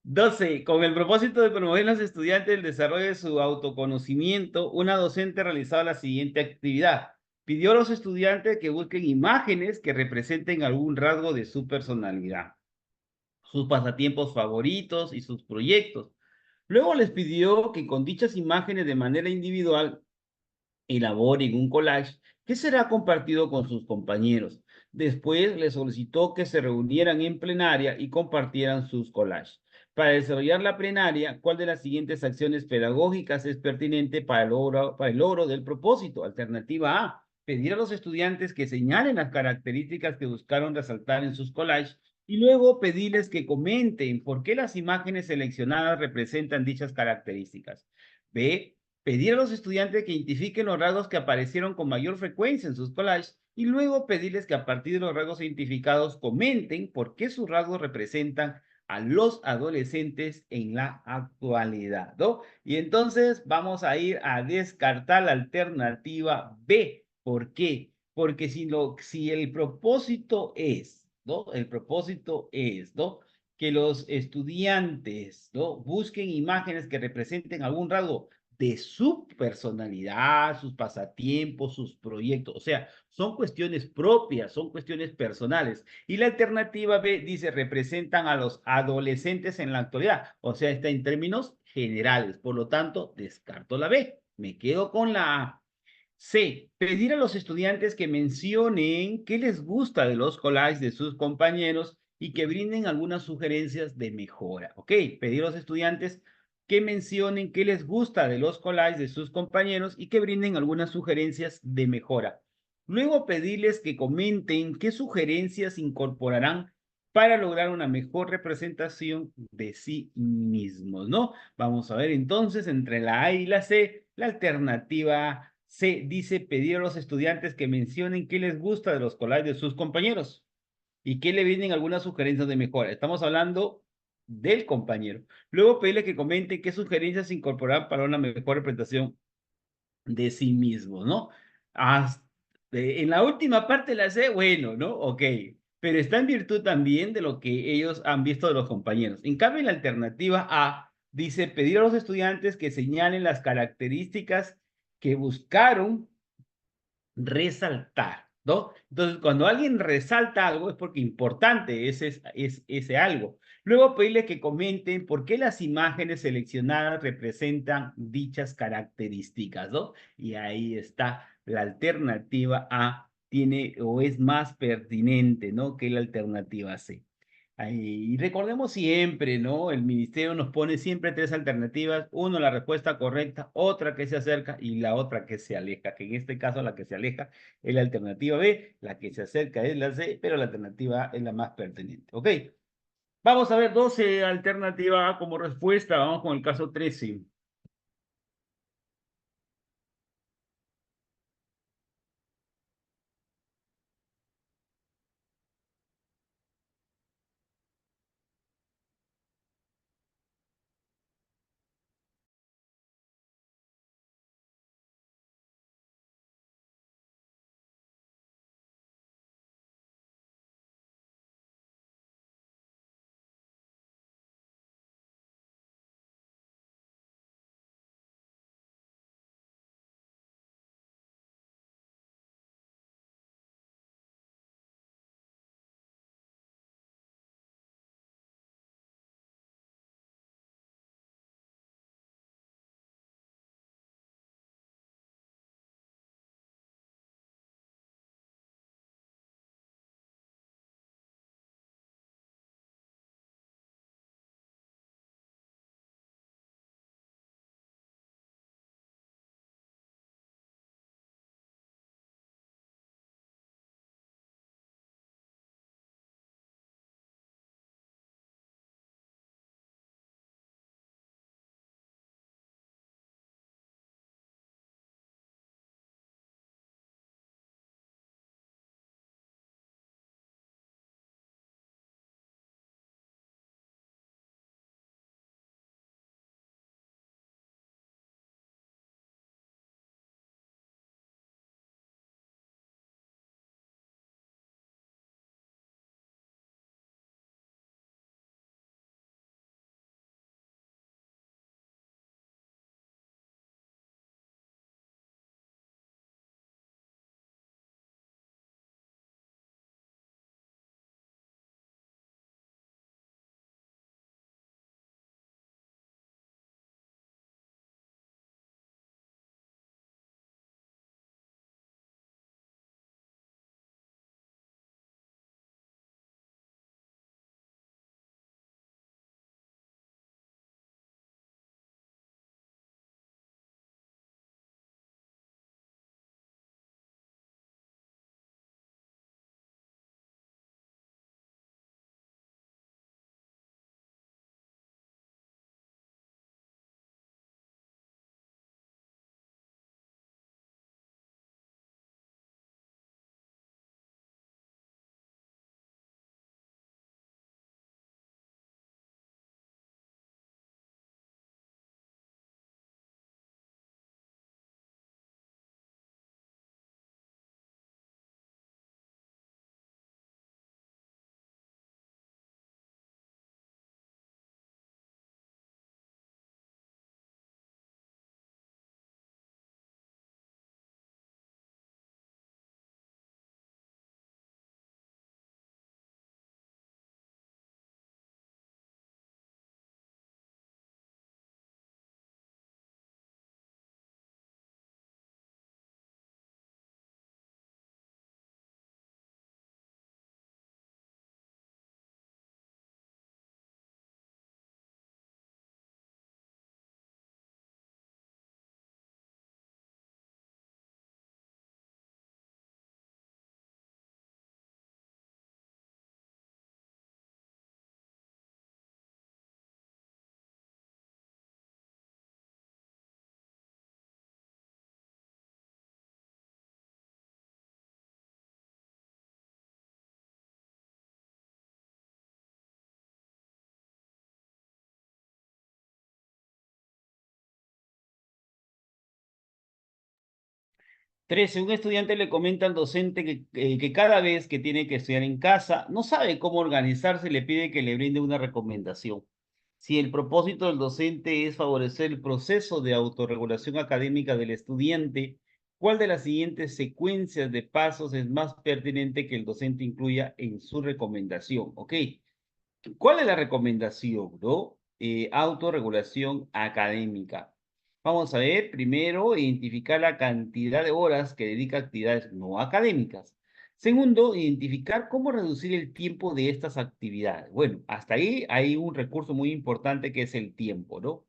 12. Con el propósito de promover en los estudiantes el desarrollo de su autoconocimiento, una docente realizaba la siguiente actividad. Pidió a los estudiantes que busquen imágenes que representen algún rasgo de su personalidad, sus pasatiempos favoritos y sus proyectos. Luego les pidió que con dichas imágenes de manera individual elaboren un collage que será compartido con sus compañeros. Después les solicitó que se reunieran en plenaria y compartieran sus collages. Para desarrollar la plenaria, ¿cuál de las siguientes acciones pedagógicas es pertinente para el logro del propósito? Alternativa A, pedir a los estudiantes que señalen las características que buscaron resaltar en sus collages y luego pedirles que comenten por qué las imágenes seleccionadas representan dichas características. B, pedir a los estudiantes que identifiquen los rasgos que aparecieron con mayor frecuencia en sus collages y luego pedirles que a partir de los rasgos identificados comenten por qué sus rasgos representan a los adolescentes en la actualidad, ¿no? Y entonces vamos a ir a descartar la alternativa B. ¿Por qué? Porque si el propósito es, ¿no? El propósito es, ¿no? Que los estudiantes, ¿no? Busquen imágenes que representen algún rasgo de su personalidad, sus pasatiempos, sus proyectos. O sea, son cuestiones propias, son cuestiones personales. Y la alternativa B dice, representan a los adolescentes en la actualidad. O sea, está en términos generales. Por lo tanto, descarto la B. Me quedo con la A. C. Pedir a los estudiantes que mencionen qué les gusta de los collages de sus compañeros y que brinden algunas sugerencias de mejora. ¿Ok? Pedir a los estudiantes que mencionen qué les gusta de los collages de sus compañeros y que brinden algunas sugerencias de mejora. Luego pedirles que comenten qué sugerencias incorporarán para lograr una mejor representación de sí mismos, ¿no? Vamos a ver entonces entre la A y la C, la alternativa C dice pedir a los estudiantes que mencionen qué les gusta de los collages de sus compañeros y que le vienen algunas sugerencias de mejora. Estamos hablando del compañero. Luego pedirle que comente qué sugerencias incorporar para una mejor representación de sí mismo, ¿no? Hasta, en la última parte la C, bueno, ¿no? Ok, pero está en virtud también de lo que ellos han visto de los compañeros. En cambio, en la alternativa A dice pedir a los estudiantes que señalen las características que buscaron resaltar, ¿no? Entonces, cuando alguien resalta algo es porque importante es ese algo. Luego pedirle que comenten por qué las imágenes seleccionadas representan dichas características, ¿no? Y ahí está la alternativa A tiene o es más pertinente, ¿no? Que la alternativa C. Y recordemos siempre, ¿no? El ministerio nos pone siempre tres alternativas. Uno, la respuesta correcta, otra que se acerca y la otra que se aleja, que en este caso la que se aleja es la alternativa B, la que se acerca es la C, pero la alternativa A es la más pertinente. ¿Ok? Vamos a ver 12 alternativa A como respuesta. Vamos con el caso 13. 13. Un estudiante le comenta al docente que cada vez que tiene que estudiar en casa no sabe cómo organizarse y le pide que le brinde una recomendación. Si el propósito del docente es favorecer el proceso de autorregulación académica del estudiante, ¿cuál de las siguientes secuencias de pasos es más pertinente que el docente incluya en su recomendación? ¿Ok? ¿Cuál es la recomendación, no? Autorregulación académica. Vamos a ver, primero, identificar la cantidad de horas que dedica a actividades no académicas. Segundo, identificar cómo reducir el tiempo de estas actividades. Bueno, hasta ahí hay un recurso muy importante que es el tiempo, ¿no?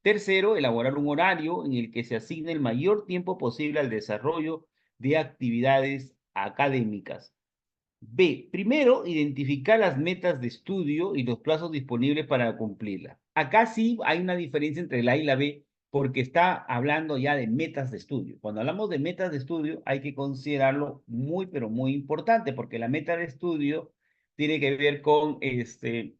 Tercero, elaborar un horario en el que se asigne el mayor tiempo posible al desarrollo de actividades académicas. B. Primero, identificar las metas de estudio y los plazos disponibles para cumplirlas. Acá sí hay una diferencia entre la A y la B porque está hablando ya de metas de estudio. Cuando hablamos de metas de estudio hay que considerarlo muy, pero muy importante porque la meta de estudio tiene que ver con el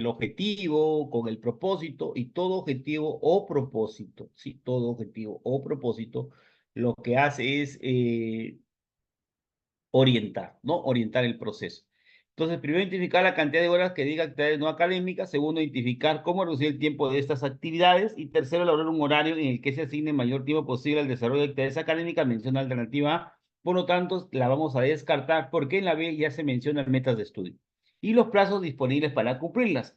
objetivo, con el propósito, y todo objetivo o propósito, sí, todo objetivo o propósito, lo que hace es orientar, ¿no? Orientar el proceso. Entonces, primero identificar la cantidad de horas que diga actividades no académicas, segundo, identificar cómo reducir el tiempo de estas actividades, y tercero, elaborar un horario en el que se asigne el mayor tiempo posible al desarrollo de actividades académicas, menciona alternativa A, por lo tanto, la vamos a descartar porque en la B ya se mencionan metas de estudio y los plazos disponibles para cumplirlas.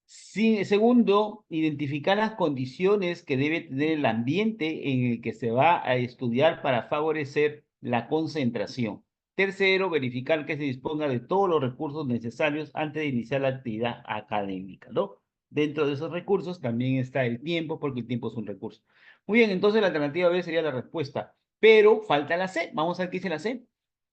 Sí, segundo, identificar las condiciones que debe tener el ambiente en el que se va a estudiar para favorecer la concentración. Tercero, verificar que se disponga de todos los recursos necesarios antes de iniciar la actividad académica, ¿no? Dentro de esos recursos también está el tiempo, porque el tiempo es un recurso. Muy bien, entonces la alternativa B sería la respuesta, pero falta la C. Vamos a ver qué dice la C.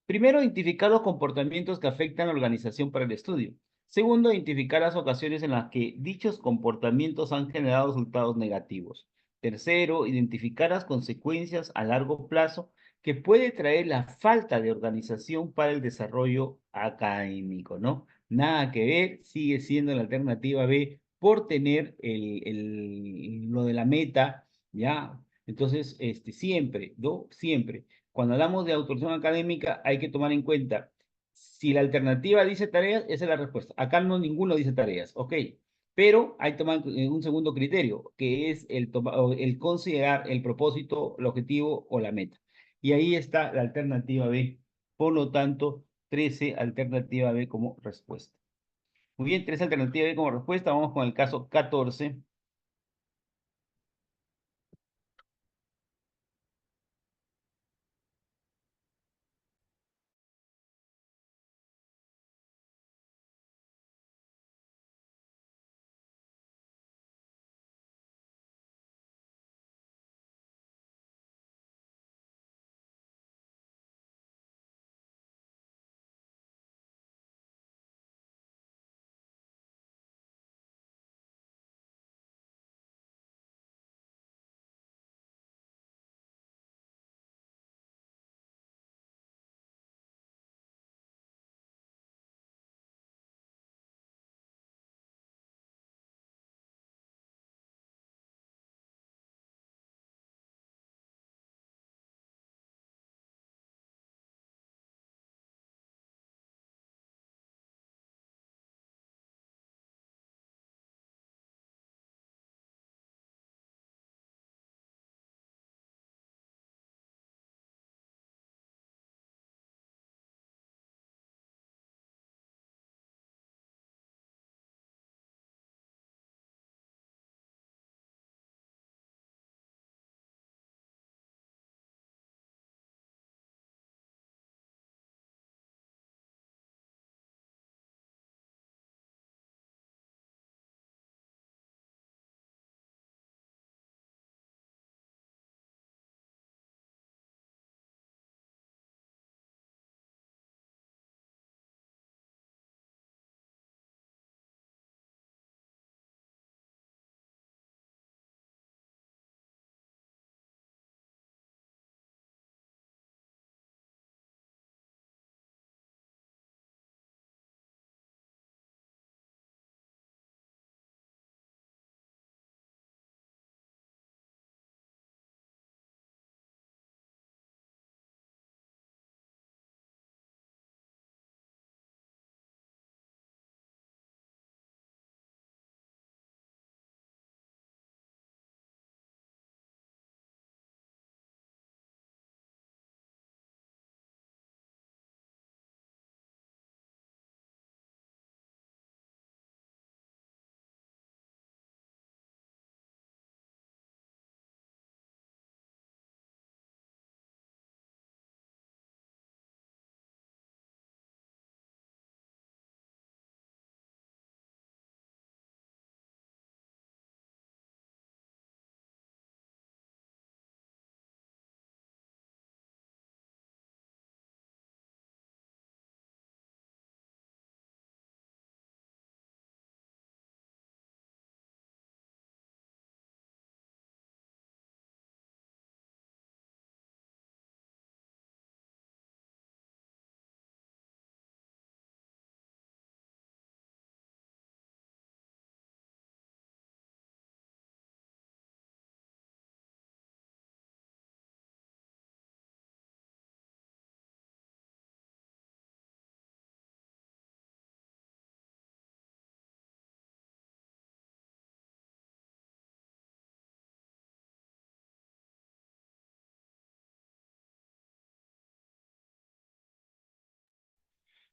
Primero, identificar los comportamientos que afectan a la organización para el estudio. Segundo, identificar las ocasiones en las que dichos comportamientos han generado resultados negativos. Tercero, identificar las consecuencias a largo plazo que puede traer la falta de organización para el desarrollo académico, ¿no? Nada que ver, sigue siendo la alternativa B por tener lo de la meta, ¿ya? Entonces, siempre, ¿no? Siempre. Cuando hablamos de autorización académica, hay que tomar en cuenta, si la alternativa dice tareas, esa es la respuesta. Acá no ninguno dice tareas, ¿ok? Pero hay que tomar un segundo criterio, que es el considerar el propósito, el objetivo o la meta. Y ahí está la alternativa B. Por lo tanto, 13 alternativa B como respuesta. Muy bien, 13 alternativa B como respuesta. Vamos con el caso 14.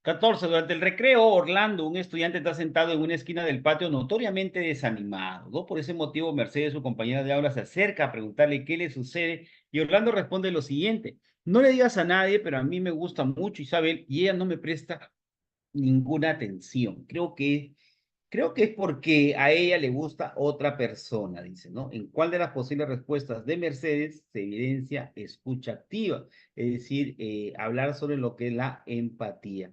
14. Durante el recreo, Orlando, un estudiante, está sentado en una esquina del patio notoriamente desanimado, ¿no? Por ese motivo, Mercedes, su compañera de aula, se acerca a preguntarle qué le sucede y Orlando responde lo siguiente: no le digas a nadie, pero a mí me gusta mucho Isabel y ella no me presta ninguna atención. Creo que es porque a ella le gusta otra persona, dice, ¿no? ¿En cuál de las posibles respuestas de Mercedes se evidencia escucha activa? Es decir, hablar sobre lo que es la empatía.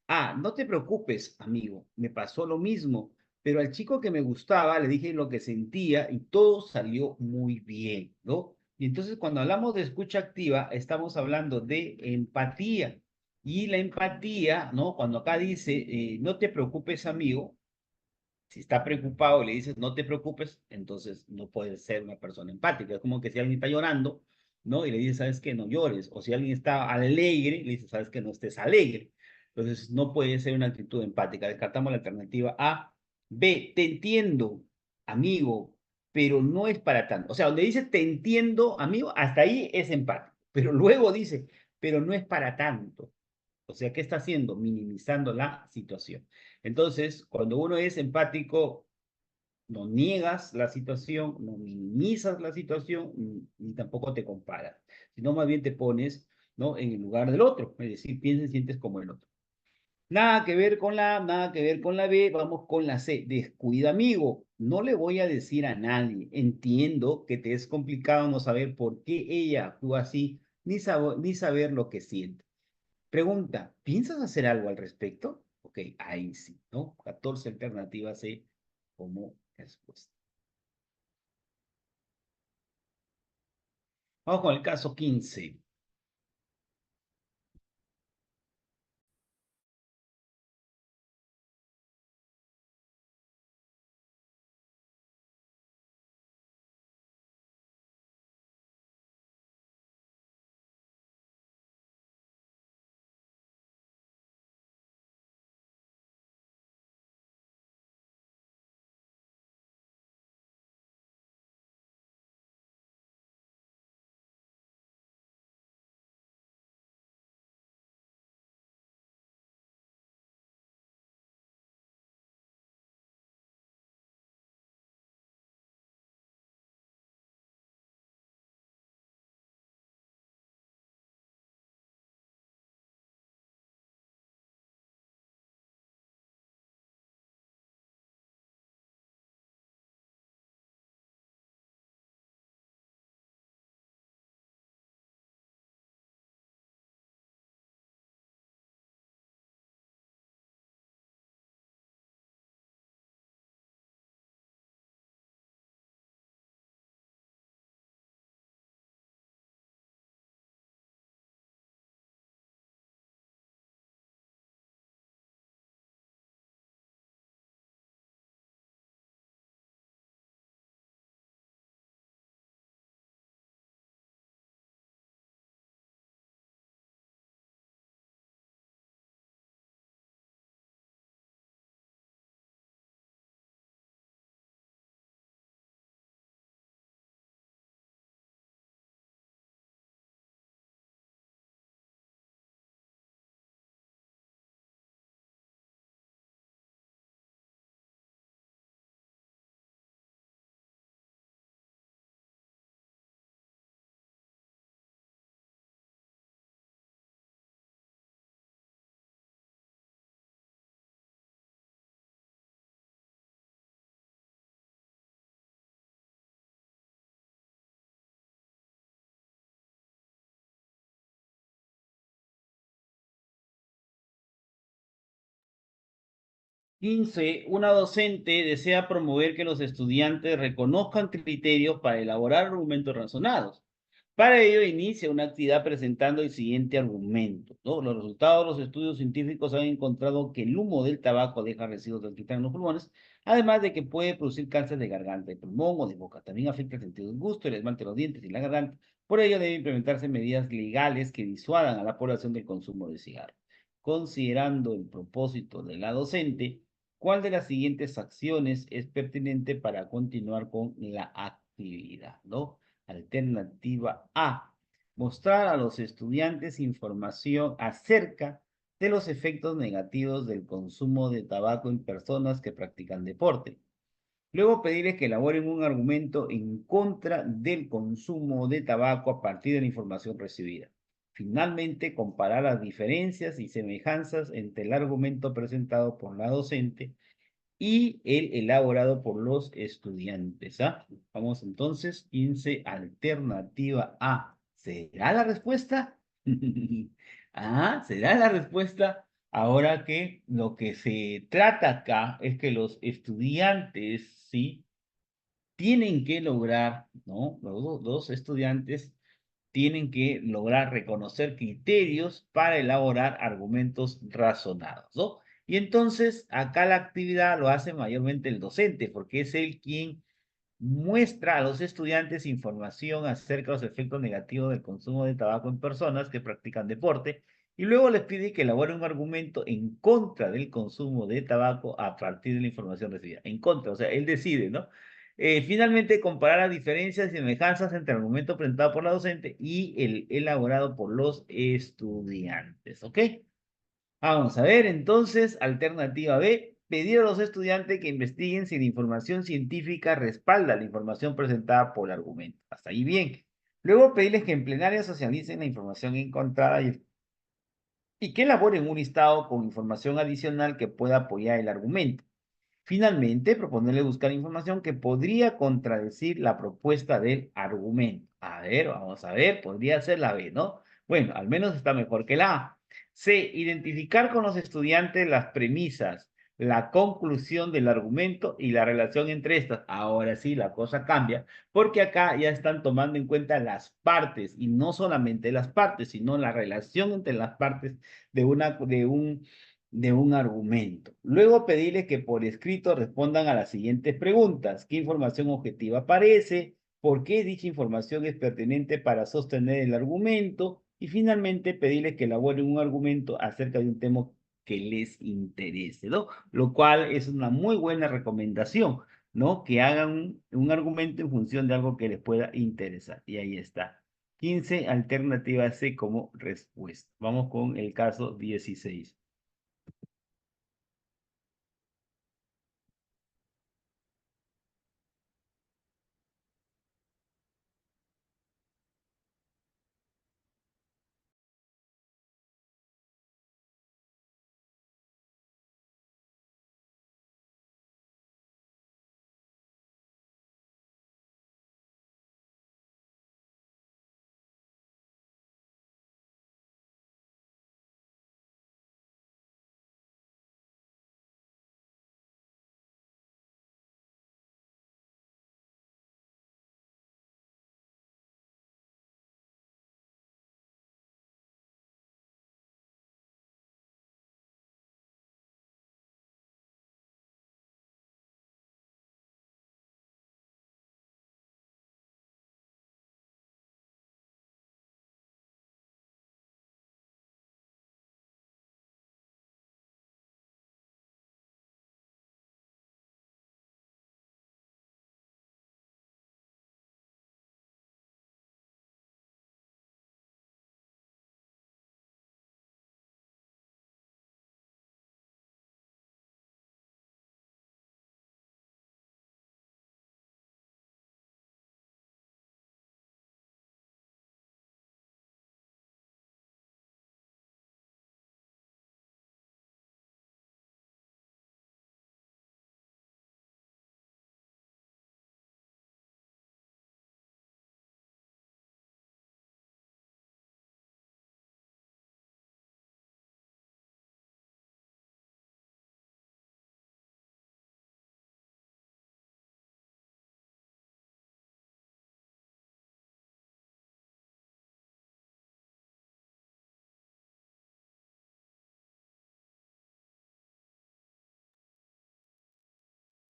Ah, no te preocupes, amigo, me pasó lo mismo, pero al chico que me gustaba le dije lo que sentía y todo salió muy bien, ¿no? Y entonces cuando hablamos de escucha activa, estamos hablando de empatía. Y la empatía, ¿no? Cuando acá dice, no te preocupes, amigo, si está preocupado y le dices no te preocupes, entonces no puedes ser una persona empática. Es como que si alguien está llorando, ¿no? Y le dices, ¿sabes qué? No llores. O si alguien está alegre, le dices, ¿sabes qué? No estés alegre. Entonces no puede ser una actitud empática. Descartamos la alternativa A. B, te entiendo, amigo, pero no es para tanto. O sea, donde dice te entiendo, amigo, hasta ahí es empático. Pero luego dice, pero no es para tanto. O sea, ¿qué está haciendo? Minimizando la situación. Entonces, cuando uno es empático, no niegas la situación, no minimizas la situación, ni tampoco te comparas, sino más bien te pones, ¿no? En el lugar del otro, es decir, piensas y sientes como el otro. Nada que ver con la A, nada que ver con la B, vamos con la C. Descuida, amigo. No le voy a decir a nadie. Entiendo que te es complicado no saber por qué ella actúa así, ni saber lo que siente. Pregunta, ¿piensas hacer algo al respecto? Ok, ahí sí, ¿no? 14 alternativas C como respuesta. Vamos con el caso 15. 15. Una docente desea promover que los estudiantes reconozcan criterios para elaborar argumentos razonados. Para ello, inicia una actividad presentando el siguiente argumento, ¿no? Los resultados de los estudios científicos han encontrado que el humo del tabaco deja residuos de alquitrán en los pulmones, además de que puede producir cáncer de garganta, de pulmón o de boca. También afecta el sentido del gusto, el esmalte de los dientes y la garganta. Por ello, deben implementarse medidas legales que disuadan a la población del consumo de cigarros. Considerando el propósito de la docente, ¿cuál de las siguientes acciones es pertinente para continuar con la actividad, ¿no? Alternativa A, mostrar a los estudiantes información acerca de los efectos negativos del consumo de tabaco en personas que practican deporte. Luego pedirles que elaboren un argumento en contra del consumo de tabaco a partir de la información recibida. Finalmente, comparar las diferencias y semejanzas entre el argumento presentado por la docente y el elaborado por los estudiantes. ¿Ah? Vamos entonces, 15, alternativa A. ¿Será la respuesta? Ah, ¿será la respuesta? Ahora que lo que se trata acá es que los estudiantes, ¿sí? Tienen que lograr, ¿no? Los estudiantes tienen que lograr reconocer criterios para elaborar argumentos razonados, ¿no? Y entonces acá la actividad lo hace mayormente el docente, porque es él quien muestra a los estudiantes información acerca de los efectos negativos del consumo de tabaco en personas que practican deporte y luego les pide que elaboren un argumento en contra del consumo de tabaco a partir de la información recibida. En contra, o sea, él decide, ¿no? Finalmente, comparar las diferencias y semejanzas entre el argumento presentado por la docente y el elaborado por los estudiantes, ¿ok? Vamos a ver, entonces, alternativa B, pedir a los estudiantes que investiguen si la información científica respalda la información presentada por el argumento. Hasta ahí bien. Luego pedirles que en plenaria socialicen la información encontrada y que elaboren un listado con información adicional que pueda apoyar el argumento. Finalmente, proponerle buscar información que podría contradecir la propuesta del argumento. A ver, vamos a ver, podría ser la B, ¿no? Bueno, al menos está mejor que la A. C, identificar con los estudiantes las premisas, la conclusión del argumento y la relación entre estas. Ahora sí, la cosa cambia, porque acá ya están tomando en cuenta las partes, y no solamente las partes, sino la relación entre las partes de un argumento. Luego pedirle que por escrito respondan a las siguientes preguntas. ¿Qué información objetiva aparece? ¿Por qué dicha información es pertinente para sostener el argumento? Y finalmente pedirles que elaboren un argumento acerca de un tema que les interese, ¿no? Lo cual es una muy buena recomendación, ¿no? Que hagan un argumento en función de algo que les pueda interesar. Y ahí está. 15, alternativa C como respuesta. Vamos con el caso 16.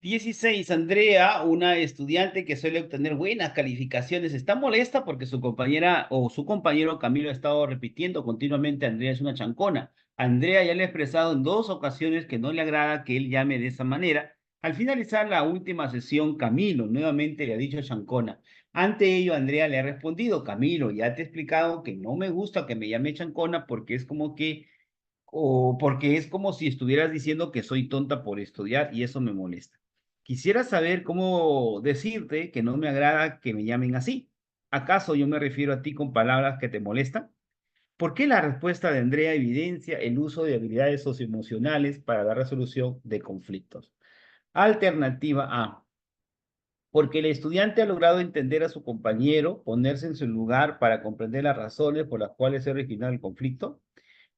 16, Andrea, una estudiante que suele obtener buenas calificaciones, está molesta porque su compañera o su compañero Camilo ha estado repitiendo continuamente, Andrea es una chancona. Andrea ya le ha expresado en dos ocasiones que no le agrada que él llame de esa manera. Al finalizar la última sesión, Camilo nuevamente le ha dicho chancona. Ante ello, Andrea le ha respondido, Camilo, ya te he explicado que no me gusta que me llame chancona porque es como que o porque es como si estuvieras diciendo que soy tonta por estudiar y eso me molesta. Quisiera saber cómo decirte que no me agrada que me llamen así. ¿Acaso yo me refiero a ti con palabras que te molestan? ¿Por qué la respuesta de Andrea evidencia el uso de habilidades socioemocionales para la resolución de conflictos? Alternativa A. Porque el estudiante ha logrado entender a su compañero, ponerse en su lugar para comprender las razones por las cuales se ha originado el conflicto.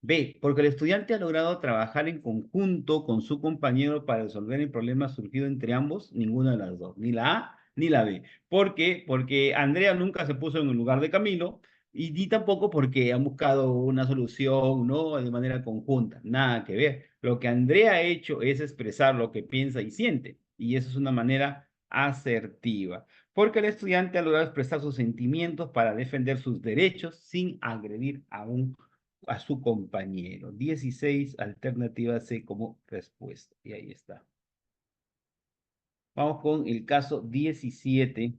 B, porque el estudiante ha logrado trabajar en conjunto con su compañero para resolver el problema surgido entre ambos, ninguna de las dos, ni la A ni la B. ¿Por qué? Porque Andrea nunca se puso en el lugar de Camilo y ni tampoco porque han buscado una solución, ¿no? De manera conjunta, nada que ver. Lo que Andrea ha hecho es expresar lo que piensa y siente, y eso es una manera asertiva, porque el estudiante ha logrado expresar sus sentimientos para defender sus derechos sin agredir a su compañero. 16, alternativa C como respuesta. Y ahí está. Vamos con el caso 17.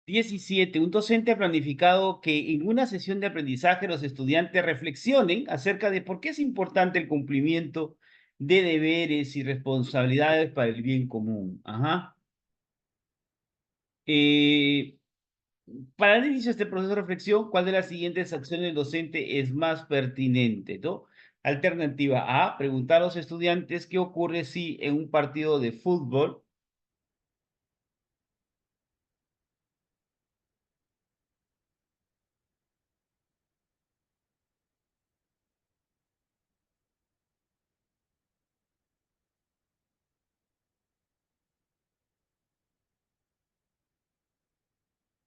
17. Un docente ha planificado que en una sesión de aprendizaje los estudiantes reflexionen acerca de por qué es importante el cumplimiento de deberes y responsabilidades para el bien común. Ajá. Eh, para el inicio de este proceso de reflexión, ¿cuál de las siguientes acciones del docente es más pertinente, ¿no? Alternativa A, preguntar a los estudiantes qué ocurre si en un partido de fútbol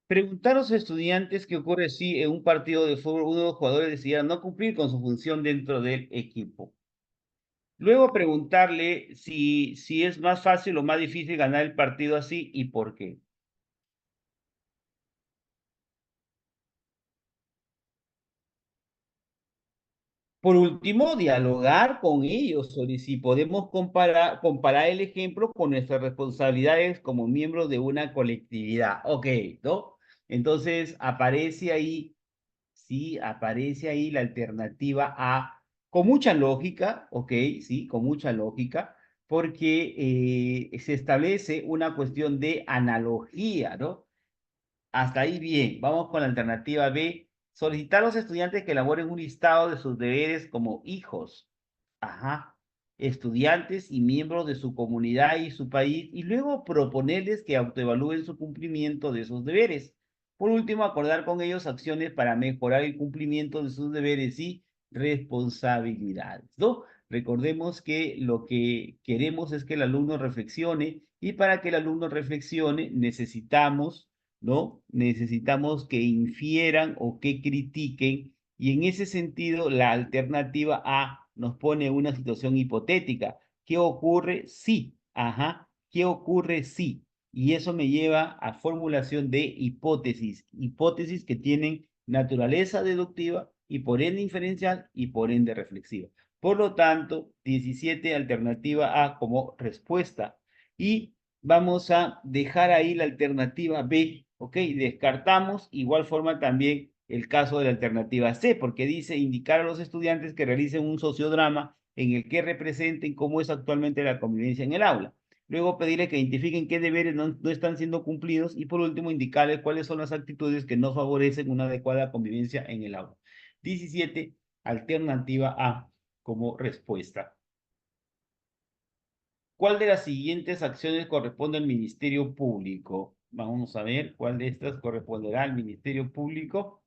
preguntar a los estudiantes qué ocurre si en un partido de fútbol uno de los jugadores decidiera no cumplir con su función dentro del equipo. Luego preguntarle si es más fácil o más difícil ganar el partido así y por qué. Por último, dialogar con ellos sobre si podemos comparar el ejemplo con nuestras responsabilidades como miembros de una colectividad. Ok, ¿no? Entonces aparece ahí, sí, aparece ahí la alternativa A, con mucha lógica, ok, sí, con mucha lógica, porque se establece una cuestión de analogía, ¿no? Hasta ahí bien. Vamos con la alternativa B. Solicitar a los estudiantes que elaboren un listado de sus deberes como hijos, ajá, estudiantes y miembros de su comunidad y su país, y luego proponerles que autoevalúen su cumplimiento de esos deberes. Por último, acordar con ellos acciones para mejorar el cumplimiento de sus deberes y responsabilidades, ¿no? Recordemos que lo que queremos es que el alumno reflexione y para que el alumno reflexione necesitamos, ¿no? Necesitamos que infieran o que critiquen y en ese sentido la alternativa A nos pone una situación hipotética. ¿Qué ocurre si? Ajá, ¿qué ocurre si? Y eso me lleva a formulación de hipótesis, hipótesis que tienen naturaleza deductiva y por ende inferencial y por ende reflexiva. Por lo tanto, 17 alternativa A como respuesta. Y vamos a dejar ahí la alternativa B, ¿ok? Descartamos, igual forma también el caso de la alternativa C, porque dice indicar a los estudiantes que realicen un sociodrama en el que representen cómo es actualmente la convivencia en el aula. Luego pedirle que identifiquen qué deberes no están siendo cumplidos y por último indicarles cuáles son las actitudes que no favorecen una adecuada convivencia en el aula. 17, alternativa A como respuesta. ¿Cuál de las siguientes acciones corresponde al Ministerio Público? Vamos a ver cuál de estas corresponderá al Ministerio Público.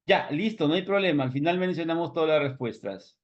Ya, listo, no hay problema. Al final mencionamos todas las respuestas.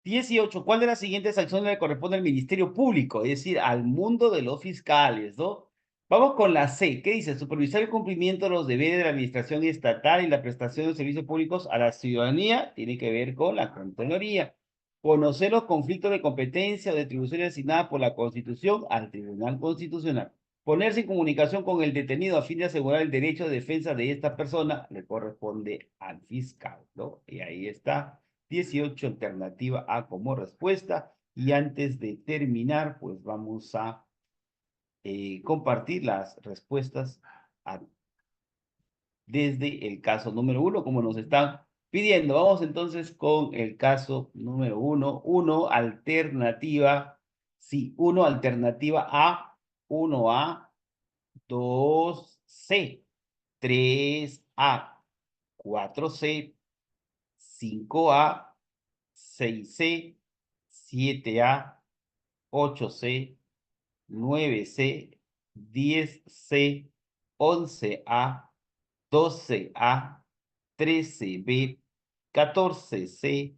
Dieciocho, ¿cuál de las siguientes acciones le corresponde al Ministerio Público? Es decir, al mundo de los fiscales, ¿no? Vamos con la C. ¿Qué dice? Supervisar el cumplimiento de los deberes de la administración estatal y la prestación de servicios públicos a la ciudadanía. Tiene que ver con la Contraloría. Conocer los conflictos de competencia o de atribuciones asignadas por la Constitución al Tribunal Constitucional. Ponerse en comunicación con el detenido a fin de asegurar el derecho de defensa de esta persona le corresponde al fiscal, ¿no? Y ahí está. 18, alternativa A como respuesta. Y antes de terminar, pues vamos a compartir las respuestas a- desde el caso número 1, como nos están pidiendo. Vamos entonces con el caso número 1. 1, alternativa, sí, 1, alternativa A, 1A, 2C, 3A, 4C, 5A, 6C, 7A, 8C, 9C, 10C, 11A, 12A, 13B, 14C,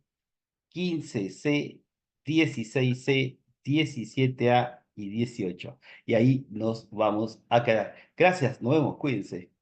15C, 16C, 17A y 18. Y ahí nos vamos a quedar. Gracias, nos vemos, cuídense.